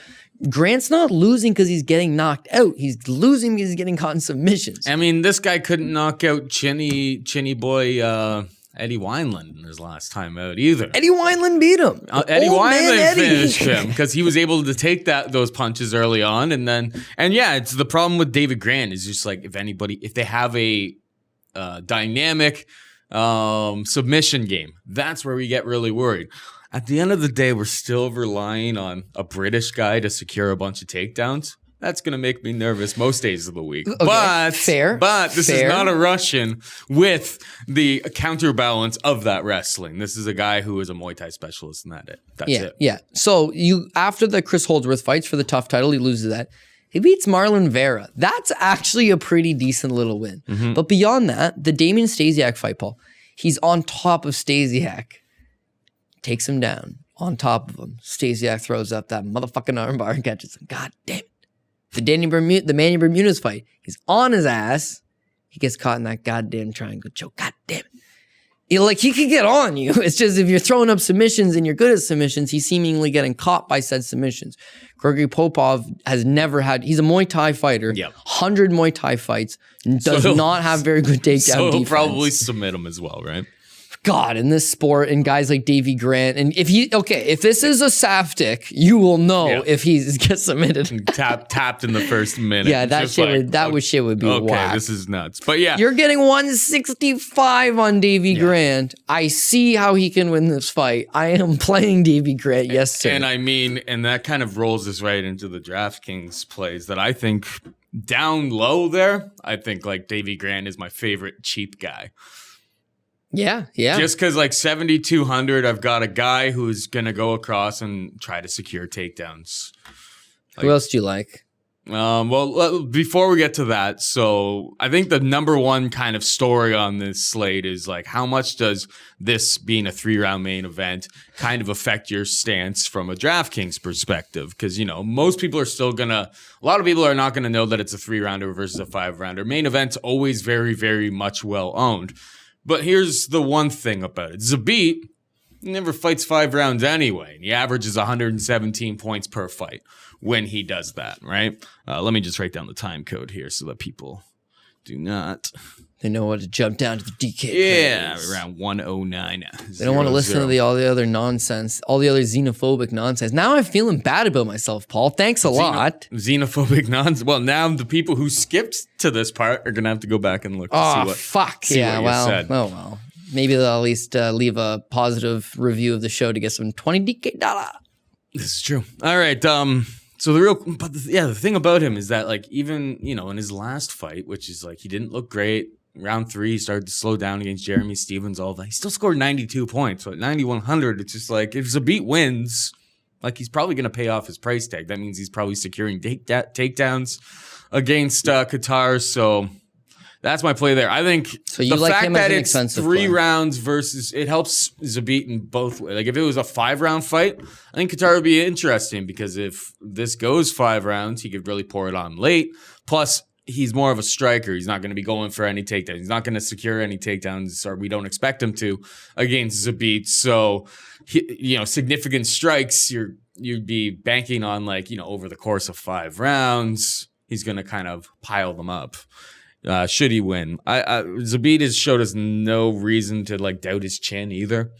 Grant's not losing because he's getting knocked out. He's losing because he's getting caught in submissions. I mean, this guy couldn't knock out Chinny boy Eddie Wineland his last time out either. Eddie Wineland beat him. Eddie Wineland finished him because he was able to take those punches early on, and yeah, it's the problem with David Grant is just like if they have a dynamic submission game, that's where we get really worried. At the end of the day, we're still relying on a British guy to secure a bunch of takedowns. That's going to make me nervous most days of the week. Okay, But this is fair. not a Russian with the counterbalance of that wrestling. This is a guy who is a Muay Thai specialist, and that's it. Yeah. So after the Chris Holdsworth fights for the tough title, he loses that. He beats Marlon Vera. That's actually a pretty decent little win. But beyond that, the Damien Stasiak fight, Paul, he's on top of Stasiak. Takes him down on top of him. Stasiak throws up that motherfucking armbar and catches him. God damn it. The Manny Bermudez fight, he's on his ass. He gets caught in that goddamn triangle choke. God damn it. Like, he could get on you. It's just if you're throwing up submissions and you're good at submissions, he's seemingly getting caught by said submissions. Gregory Popov has never had, he's a Muay Thai fighter, 100 Muay Thai fights, does not have very good takedown So he'll defense. probably submit him as well, right? God, in this sport, and guys like Davey Grant, and if this is a Saftic, you will know if he gets submitted. Tapped in the first minute. Yeah, that Just shit would be okay, whack. this is nuts. But yeah, You're getting 165 on Davey Grant. I see how he can win this fight. I am playing Davey Grant, yes sir. and I mean, and that kind of rolls us right into the DraftKings plays that I think down low there. I think like Davey Grant is my favorite cheap guy. Yeah. Just because like 7,200, I've got a guy who's gonna go across and try to secure takedowns. Who else do you like? Well, before we get to that, so I think the number one kind of story on this slate is like, how much does this being a 3-round main event kind of affect your stance from a DraftKings perspective? Because, you know, most people are still a lot of people are not gonna know that it's a 3-rounder versus a 5-rounder. Main event's always very, very much well owned. But here's the one thing about it. Zabit never fights 5 rounds anyway. He averages 117 points per fight when he does that, right? Let me just write down the time code here so that people do not. They know what to jump down to the DK. Yeah, plays. around 109. They don't want to listen to all the other nonsense, all the other xenophobic nonsense. Now I'm feeling bad about myself, Paul. Thanks a lot. Xenophobic nonsense. Well, now the people who skipped to this part are going to have to go back and look to see what, fuck. see what you said. Oh, well. Maybe they'll at least leave a positive review of the show to get some $20 DK. This is true. All right. So the thing about him is that like even, you know, in his last fight, which is like he didn't look great. Round 3, he started to slow down against Jeremy Stevens, all that. He still scored 92 points. So at 9,100, it's just like if Zabit wins, like he's probably going to pay off his price tag. That means he's probably securing takedowns against Kattar. So that's my play there. I think so you like him as an expensive 3 play. rounds versus it helps Zabit in both ways. Like if it was a 5-round fight, I think Kattar would be interesting because if this goes 5 rounds, he could really pour it on late. Plus, he's more of a striker. He's not going to be going for any takedowns. He's not going to secure any takedowns, or we don't expect him to, against Zabit. So, significant strikes, you'd be banking on, like, you know, over the course of 5 rounds, he's going to kind of pile them up. Should he win? Zabit has showed us no reason to, like, doubt his chin either.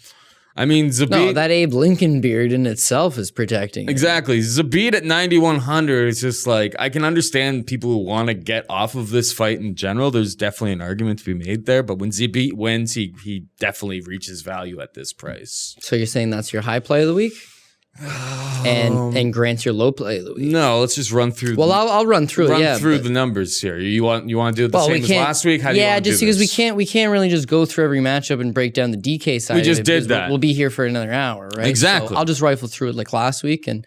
I mean, Zabit... No, that Abe Lincoln beard in itself is protecting him. Exactly. Zabit at 9,100 is just like, I can understand people who want to get off of this fight in general. There's definitely an argument to be made there. But when Zabit wins, he definitely reaches value at this price. So you're saying that's your high play of the week? And Grant's your low play of the week? No, let's just run through. Well, I'll run through it. The numbers here. You want to do it the same as last week? How do you want to do just because this? we can't really just go through every matchup and break down the DK side. We just of it did that. We'll be here for another hour, right? Exactly. So I'll just rifle through it like last week, and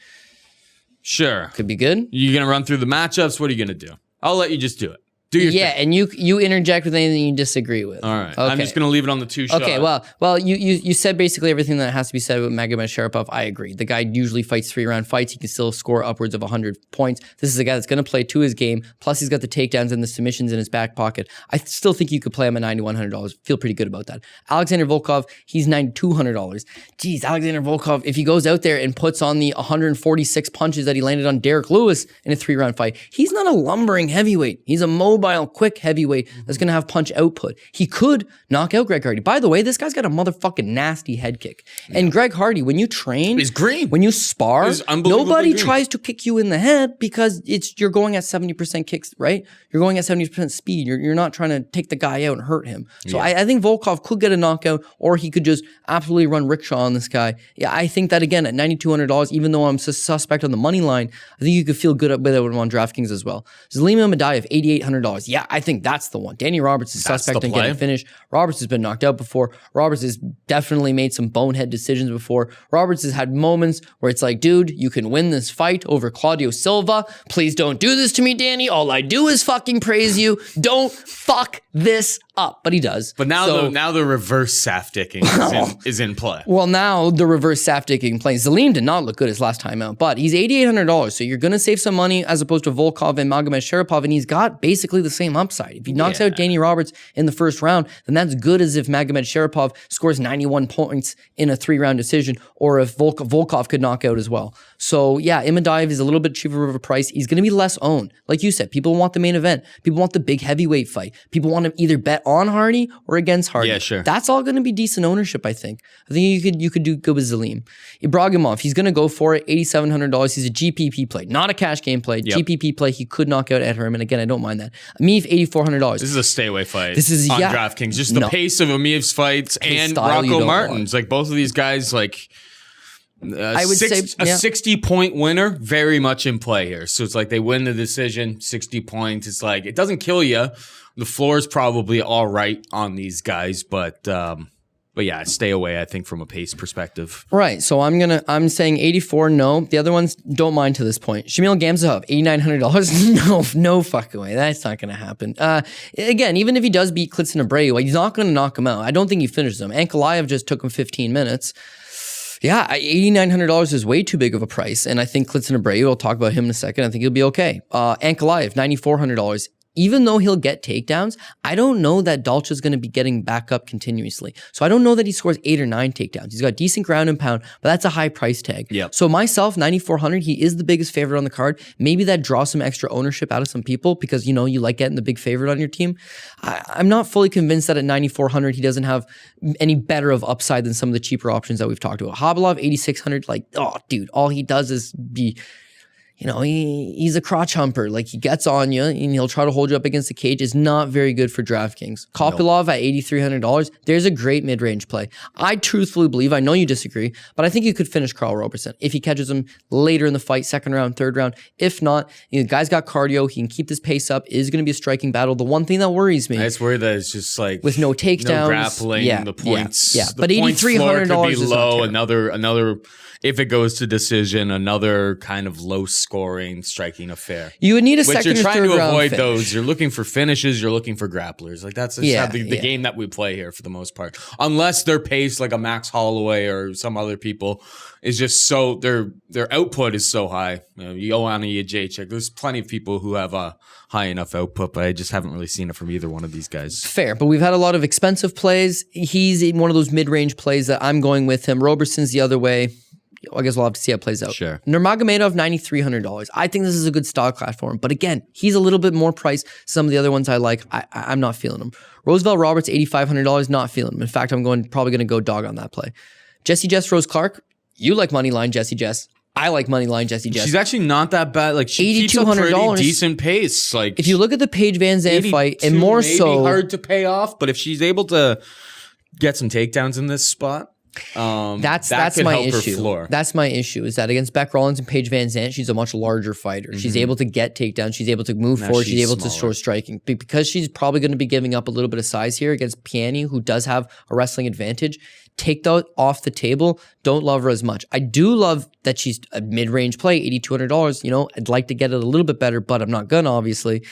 sure, could be good. You gonna run through the matchups? What are you gonna do? I'll let you just do it. Do your thing. And you interject with anything you disagree with. All right. Okay. I'm just gonna leave it on the 2 shot. Okay, well, you said basically everything that has to be said about Magomed Sharapov. I agree. The guy usually fights 3-round fights. He can still score upwards of 100 points. This is a guy that's going to play to his game. Plus, he's got the takedowns and the submissions in his back pocket. I still think you could play him at $9,100. Feel pretty good about that. Alexander Volkov, he's $9,200. Geez, Alexander Volkov, if he goes out there and puts on the 146 punches that he landed on Derek Lewis in a 3-round fight, he's not a lumbering heavyweight. He's a mobile, quick heavyweight that's going to have punch output. He could knock out Greg Hardy. By the way, this guy's got a motherfucking nasty head kick. And Greg Hardy, when you train, he's green. When you spar, He's unbelievably nobody green. tries to kick you in the head because you're going at 70% kicks, right? You're going at 70% speed. You're not trying to take the guy out and hurt him. So I think Volkov could get a knockout, or he could just absolutely run rickshaw on this guy. Yeah, I think that again at $9,200, even though I'm suspect on the money line, I think you could feel good with it on DraftKings as well. Zalima IMADAEV, $8,800. Yeah, I think that's the one. Danny Roberts is suspect in getting finished. Roberts has been knocked out before. Roberts has definitely made some bonehead decisions before. Roberts has had moments where it's like, dude, you can win this fight over Claudio Silva. Please don't do this to me, Danny. All I do is fucking praise you. Don't fuck this up, but he does. But now the reverse Safticking is in play. Well, now the reverse Safticking play. Zaleem did not look good his last time out, but he's $8,800, so you're going to save some money as opposed to Volkov and Magomed Sharapov, and he's got basically the same upside. If he knocks out Danny Roberts in the first round, then that's good as if Magomed Sharapov scores 91 points in a 3-round decision, or if Volkov could knock out as well. So yeah, IMADAEV is a little bit cheaper of a price. He's going to be less owned. Like you said, people want the main event. People want the big heavyweight fight. People want to either bet on Hardy or against Hardy. Yeah, sure. That's all going to be decent ownership, I think. I think you could do good with Zaleem. IBRAGIMOV, he's going to go for it. $8,700. He's a GPP play, not a cash game play. Yep. GPP play. He could knock out HERMAN. Again, I don't mind that. EMEEV, $8,400. This is a stay away fight. This is on DraftKings. Just the pace of EMEEV's fights and Rocco Martin's. Like both of these guys, like I would say a 60-point winner, very much in play here. So it's like they win the decision, 60 points. It's like it doesn't kill you. The floor is probably all right on these guys, but yeah, stay away, I think, from a pace perspective. Right. So I'm saying 84, no. The other ones don't mind to this point. Shamil Gamzatov, $8,900. No fucking way. That's not going to happen. Again, even if he does beat Klitschko and ABREU, he's not going to knock him out. I don't think he finishes him. ANKALAEV just took him 15 minutes. Yeah, $8,900 is way too big of a price. And I think Klitschko and ABREU, we'll talk about him in a second. I think he'll be okay. ANKALAEV, $9,400. Even though he'll get takedowns, I don't know that Dalcha is going to be getting back up continuously. So I don't know that he scores 8 or 9 takedowns. He's got decent ground and pound, but that's a high price tag. Yep. So myself, $9,400, he is the biggest favorite on the card. Maybe that draws some extra ownership out of some people because, you like getting the big favorite on your team. I'm not fully convinced that at $9,400, he doesn't have any better of upside than some of the cheaper options that we've talked about. KHABILOV, $8,600, like, oh, dude, all he does is be... he's a crotch humper. Like, he gets on you and he'll try to hold you up against the cage. Is not very good for DraftKings. KOPYLOV at $8,300. There's a great mid-range play. I truthfully believe, I know you disagree, but I think you could finish Karl Roberson if he catches him later in the fight, second round, third round. If not, the guy's got cardio. He can keep this pace up. It is going to be a striking battle. The one thing that worries me, I just worry that it's just like with no takedowns, no grappling, the points. Yeah. The But $8,300 could be is low. not Another. If it goes to decision, another kind of low-scoring, striking affair. You would need a But second you're or trying third to round avoid finish. those. You're looking for finishes. You're looking for grapplers. Like that's just the game that we play here for the most part. Unless their pace, like a Max Holloway or some other people, is just so their output is so high. Joanna Jacek. There's plenty of people who have a high enough output, but I just haven't really seen it from either one of these guys. Fair, but we've had a lot of expensive plays. He's in one of those mid-range plays that I'm going with him. Roberson's the other way. I guess we'll have to see how it plays out. Sure. Nurmagomedov, $9,300. I think this is a good stock class for him. But again, he's a little bit more priced. Some of the other ones I like, I'm not feeling them. Roosevelt Roberts, $8,500, not feeling him. In fact, I'm probably going to go dog on that play. Jesse Jess Rose Clark, you like money line Jesse Jess. I like money line Jesse Jess. She's actually not that bad. Like she keeps a pretty decent pace. Like if you look at the Paige Van Zandt fight, and more so hard to pay off, but if she's able to get some takedowns in this spot. That's my issue. That's my issue is that against Beck Rollins and Paige Van Zandt, she's a much larger fighter. She's able to get takedowns. She's able to move forward. She's able to short striking. Because she's probably going to be giving up a little bit of size here against Piani, who does have a wrestling advantage. Take that off the table. Don't love her as much. I do love that she's a mid-range play, $8,200. I'd like to get it a little bit better, but I'm not gonna, obviously.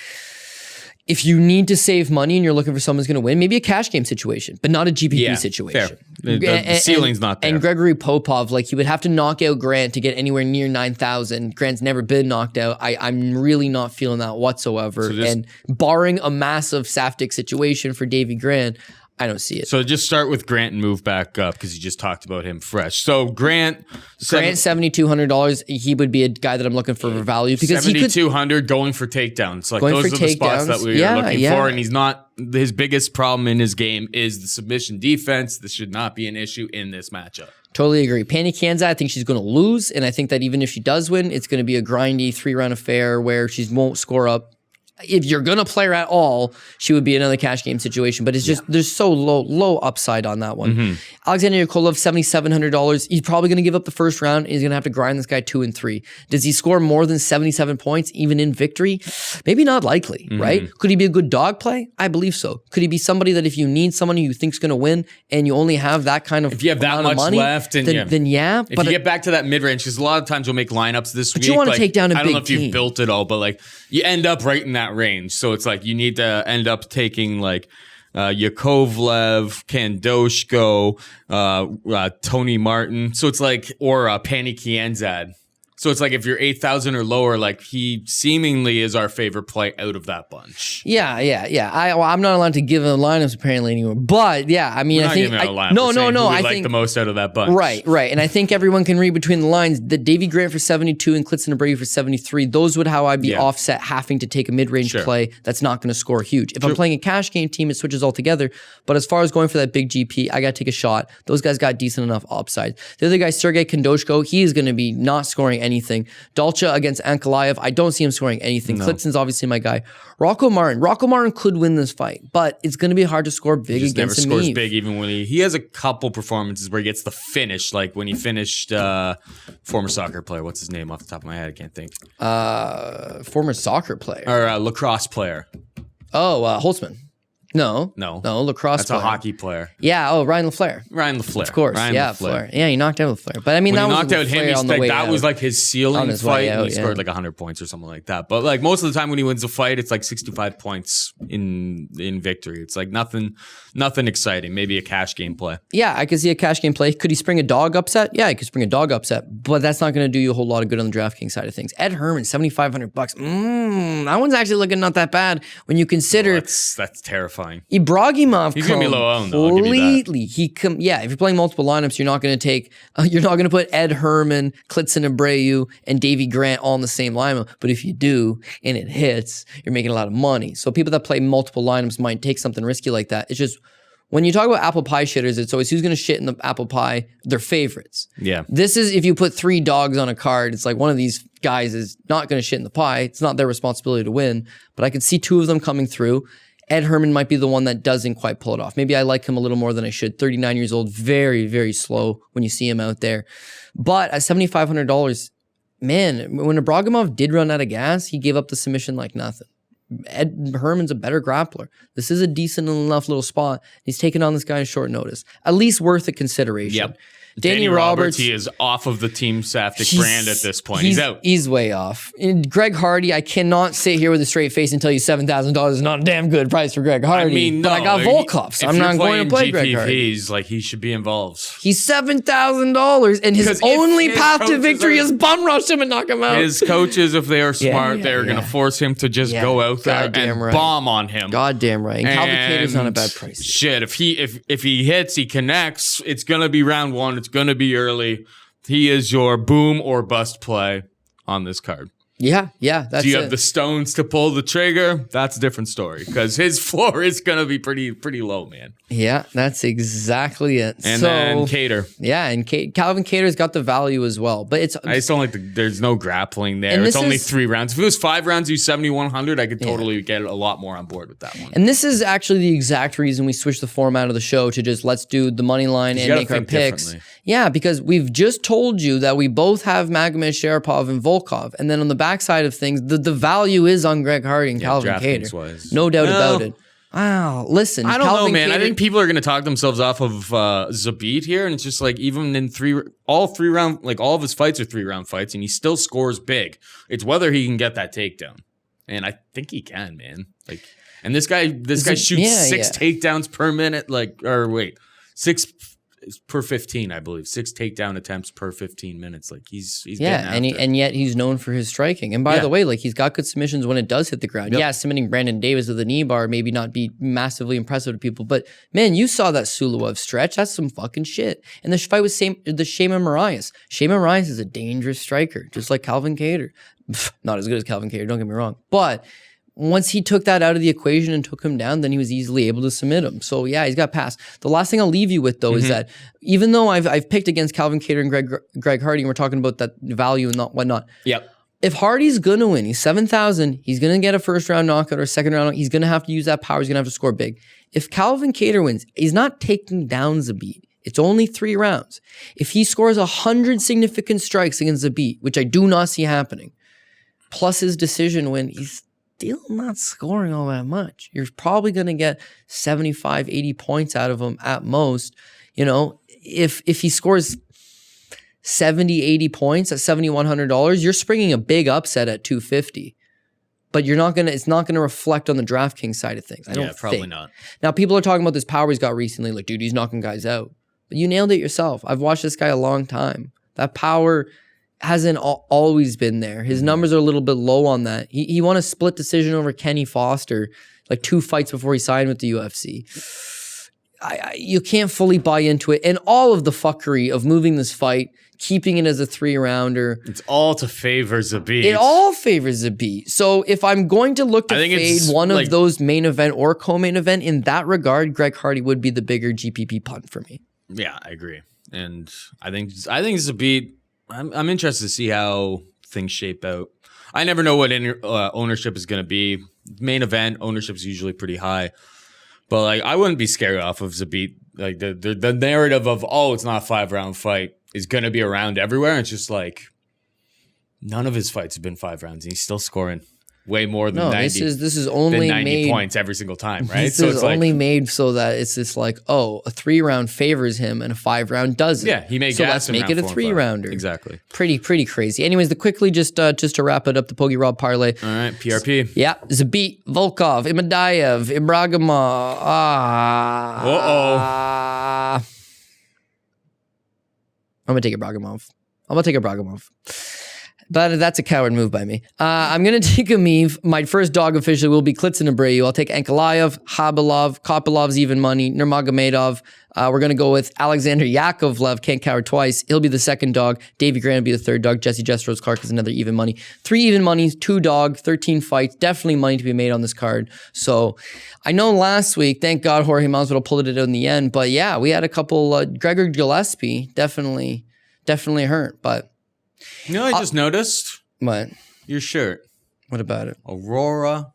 If you need to save money and you're looking for someone who's going to win, maybe a cash game situation, but not a GPP situation. Fair. The ceiling's not there. And Gregory Popov, like he would have to knock out Grant to get anywhere near 9,000. Grant's never been knocked out. I'm really not feeling that whatsoever. And barring a massive Saftic situation for Davey Grant, I don't see it. So just start with Grant and move back up because you just talked about him fresh. So Grant, $7,200. He would be a guy that I'm looking for value because $7,200 going for takedowns. Like those are the spots that we are looking for. And he's not. His biggest problem in his game is the submission defense. This should not be an issue in this matchup. Totally agree. KIANZAD, I think she's going to lose, and I think that even if she does win, it's going to be a grindy 3-round affair where she won't score up. If you're going to play her at all, she would be another cash game situation. But it's just, there's so low upside on that one. Alexander Yakovlev, $7,700. He's probably going to give up the first round. And he's going to have to grind this guy 2 and 3. Does he score more than 77 points, even in victory? Maybe not likely, right? Could he be a good dog play? I believe so. Could he be somebody that if you need someone who you think's going to win and you only have that kind of if you have that much money, left, then yeah. If you get back to that mid-range, because a lot of times you'll make lineups this week. You want to take down a big team. I don't know if you've built it all, but like you end up right in that range. So it's like you need to end up taking like Yakovlev, KHANDOZHKO, Tony Martin. So it's like, or Pani KIANZAD. So it's like if you're 8,000 or lower, like he seemingly is our favorite play out of that bunch. Yeah. I'm not allowed to give him lineups apparently anymore. But yeah, I mean, We're I not think giving out a lineup. no. We're saying who we I like think the most out of that bunch. Right. And I think everyone can read between the lines. The Davy Grant for 72 and Klitson ABREU for 73. Those would how I'd be offset having to take a mid-range play that's not going to score huge. If I'm playing a cash game team, it switches altogether. But as far as going for that big GP, I got to take a shot. Those guys got decent enough upside. The other guy, Sergey KHANDOZHKO, he is going to be not scoring anything. Dalcha against ANKALAEV, I don't see him scoring anything. No. Klitson's obviously my guy. Rocco Martin could win this fight, but it's going to be hard to score big against him. He never scores big, even when he has a couple performances where he gets the finish, like when he finished former soccer player. What's his name off the top of my head? I can't think. Former soccer player. Or lacrosse player. Oh, Holtzman. No, lacrosse That's player. a hockey player. Yeah, Ryan LaFleur. Of course. Ryan LaFleur. Yeah, he knocked out LaFleur. But I mean, when that he was knocked out him, that was like his ceiling fight. And he scored like 100 points or something like that. But like most of the time when he wins a fight, it's like 65 points in victory. It's like nothing exciting. Maybe a cash game play. Yeah, I could see a cash game play. Could he spring a dog upset? Yeah, he could spring a dog upset, but that's not going to do you a whole lot of good on the DraftKings side of things. Ed Herman, $7,500. That one's actually looking not that bad when you consider that's terrifying. IBRAGIMOV. He's gonna be low owned though. Completely. If you're playing multiple lineups, you're not going to take. You're not going to put Ed Herman, Klitson ABREU, and Davy Grant all in the same lineup. But if you do and it hits, you're making a lot of money. So people that play multiple lineups might take something risky like that. It's just when you talk about apple pie shitters, it's always who's going to shit in the apple pie. Their favorites. Yeah. This is if you put 3 dogs on a card. It's like one of these guys is not going to shit in the pie. It's not their responsibility to win. But I could see 2 of them coming through. Ed Herman might be the one that doesn't quite pull it off. Maybe I like him a little more than I should. 39 years old, very, very slow when you see him out there. But at $7,500, man, when IBRAGIMOV did run out of gas, he gave up the submission like nothing. Ed Herman's a better grappler. This is a decent enough little spot. He's taking on this guy in short notice. At least worth a consideration. Yep. Danny Roberts, he is off of the Team Saftic brand at this point. He's out. He's way off. And Greg Hardy, I cannot sit here with a straight face and tell you $7,000 is not a damn good price for Greg Hardy. I mean, no, but I got Volkov, so I'm not going to play Greg Hardy. Like he should be involved. He's $7,000, and his only path to victory is bum rush him and knock him out. His coaches, if they are smart, they're going to force him to just go out there and bomb on him. Goddamn right. And Calvin Kattar's not a bad price. Shit, if he hits, he connects. It's going to be round 1. It's going to be early. He is your boom or bust play on this card. Yeah, that's Do you have the stones to pull the trigger? That's a different story because his floor is going to be pretty low, man. Yeah, that's exactly it. And then Kattar. Yeah, and Calvin Kattar's got the value as well. But I just don't like there's no grappling there. It's only 3 rounds. If it was 5 rounds, you 7,100, I could totally get a lot more on board with that one. And this is actually the exact reason we switched the format of the show to just let's do the money line and make our picks. Yeah, because we've just told you that we both have Magomed Sharapov and Volkov. And then on the backside of things, the value is on Greg Hardy and Calvin Kattar. No doubt about it. Wow, listen. I don't know, man. I think people are going to talk themselves off of Zabit here, and it's just like even in all 3 round, like all of his fights are 3-round fights, and he still scores big. It's whether he can get that takedown, and I think he can, man. Like, and this guy shoots 6 takedowns per minute, 6 per 15, I believe. 6 takedown attempts per 15 minutes. Like he's and yet he's known for his striking. And by the way, like he's got good submissions when it does hit the ground. Yep. Yeah, submitting Brandon Davis with the knee bar maybe not be massively impressive to people, but man, you saw that Suluev stretch. That's some fucking shit. And the fight was the Shaman Marias. Shaman Marias is a dangerous striker, just like Calvin Kattar. Not as good as Calvin Kattar, don't get me wrong, but once he took that out of the equation and took him down, then he was easily able to submit him. So yeah, he's got past. The last thing I'll leave you with though is that even though I've picked against Calvin Kattar and Greg Hardy, and we're talking about that value and whatnot. Yep. If Hardy's gonna win, he's 7,000. He's gonna get a 1st round knockout or a 2nd round knockout. He's gonna have to use that power. He's gonna have to score big. If Calvin Kattar wins, he's not taking down Zabit. It's only 3 rounds. If he scores 100 significant strikes against Zabit, which I do not see happening, plus his decision win, he's still not scoring all that much. You're probably going to get 75, 80 points out of him at most. You know, if he scores 70, 80 points at $7,100, you're springing a big upset at $250. but it's not gonna reflect on the DraftKings side of things. I don't probably think. not. Now people are talking about this power he's got recently, like, dude, he's knocking guys out. But you nailed it yourself. I've watched this guy a long time. That power hasn't always been there. His numbers are a little bit low on that. He won a split decision over Kenny Foster like 2 fights before he signed with the UFC. You can't fully buy into it. And all of the fuckery of moving this fight, keeping it as a 3-rounder. It's all to favor Zabit. It all favors Zabit. So if I'm going to look to fade one of those main event or co-main event, in that regard, Greg Hardy would be the bigger GPP punt for me. Yeah, I agree. And I think Zabit, I'm interested to see how things shape out. I never know what ownership is going to be. Main event ownership is usually pretty high. But like, I wouldn't be scared off of Zabit. Like the narrative of, oh, it's not a 5-round fight is going to be around everywhere. And it's just like, none of his fights have been 5 rounds. And he's still scoring way more than 90. This is only 90 made points every single time, right? This is only made so that it's just like, oh, a 3-round favors him and a 5-round doesn't. Yeah, he may so gas let's him make round it a 4 and 5. 3-rounder. Exactly. Pretty crazy. Anyways, just to wrap it up, the Pogi Rob parlay. All right, PRP. Yeah, Zabit, Volkov, IMADAEV, IBRAGIMOV. I'm gonna take IBRAGIMOV. But that's a coward move by me. I'm going to take EMEEV. My first dog officially will be Klitz and ABREU. I'll take ANKALAEV, KHABILOV, KOPYLOV's even money, NURMAGOMEDOV. We're going to go with Alexander YAKOVLEV, can't coward twice. He'll be the second dog. Davey Grant will be the third dog. Jesse Rose Clark is another even money. 3 even monies, 2 dog, 13 fights. Definitely money to be made on this card. So I know last week, thank God Jorge Masvidal pulled it out in the end. But yeah, we had a couple, Gregor Gillespie definitely hurt. But You know, I just noticed what? your shirt, What about it? Aurora.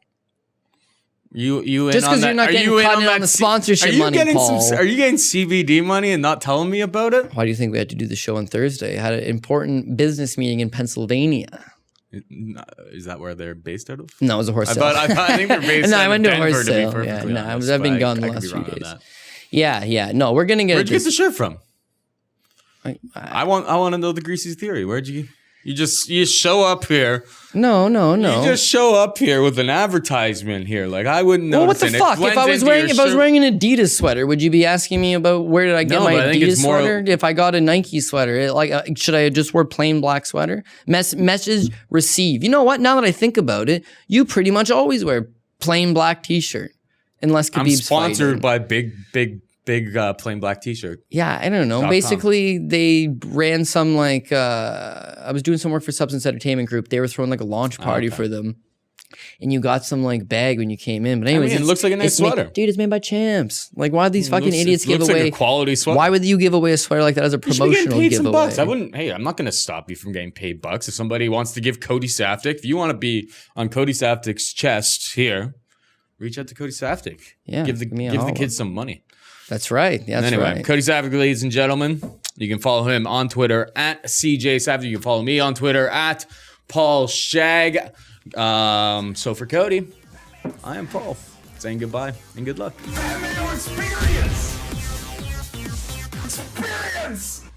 You in Just on because that? you're not Are getting you in caught on in that on the C- sponsorship are you money, getting Paul. Are you getting CBD money and not telling me about it? Why do you think we had to do the show on Thursday? I had an important business meeting in Pennsylvania. Is that where they're based out of? No, it was a horse sale. I think they're based No, out I of went to a Denver, horse to be sale. perfectly Yeah, no, honest, I've been but gone the I could last be few wrong on days. that. Yeah. No, we're gonna get Where'd you get this. the shirt from? I I want to know the greasy theory. Where'd you show up here? No. You just show up here with an advertisement here. Like, I wouldn't know. Well, what the fuck? If I was wearing an Adidas sweater, would you be asking me about where did I get my but I think Adidas it's more- sweater? If I got a Nike sweater, should I have just wear plain black sweater? Message receive. You know what? Now that I think about it, you pretty much always wear plain black t-shirt, unless I'm Khabib's sponsored fighting. by big plain black t-shirt. Yeah, I don't know. .com. Basically, they ran some I was doing some work for Substance Entertainment Group. They were throwing like a launch party for them. And you got some like bag when you came in. But anyways, it looks like a nice sweater. Dude, it's made by Champs. Like, why do these fucking idiots give looks away like a quality sweater. Why would you give away a sweater like that as a You should be getting promotional paid some giveaway? bucks. I wouldn't. Hey, I'm not going to stop you from getting paid bucks. If somebody wants to give Cody Saftic, if you want to be on Cody Saftic's chest here, reach out to Cody Saftic. Yeah, give give me a the holler. kids some money. That's right. That's Anyway, right. Cody Saftic, ladies and gentlemen. You can follow him on Twitter at CJ Saftic. You can follow me on Twitter at Paul Shag. So for Cody, I am Paul, saying goodbye and good luck. Mayo experience! Experience!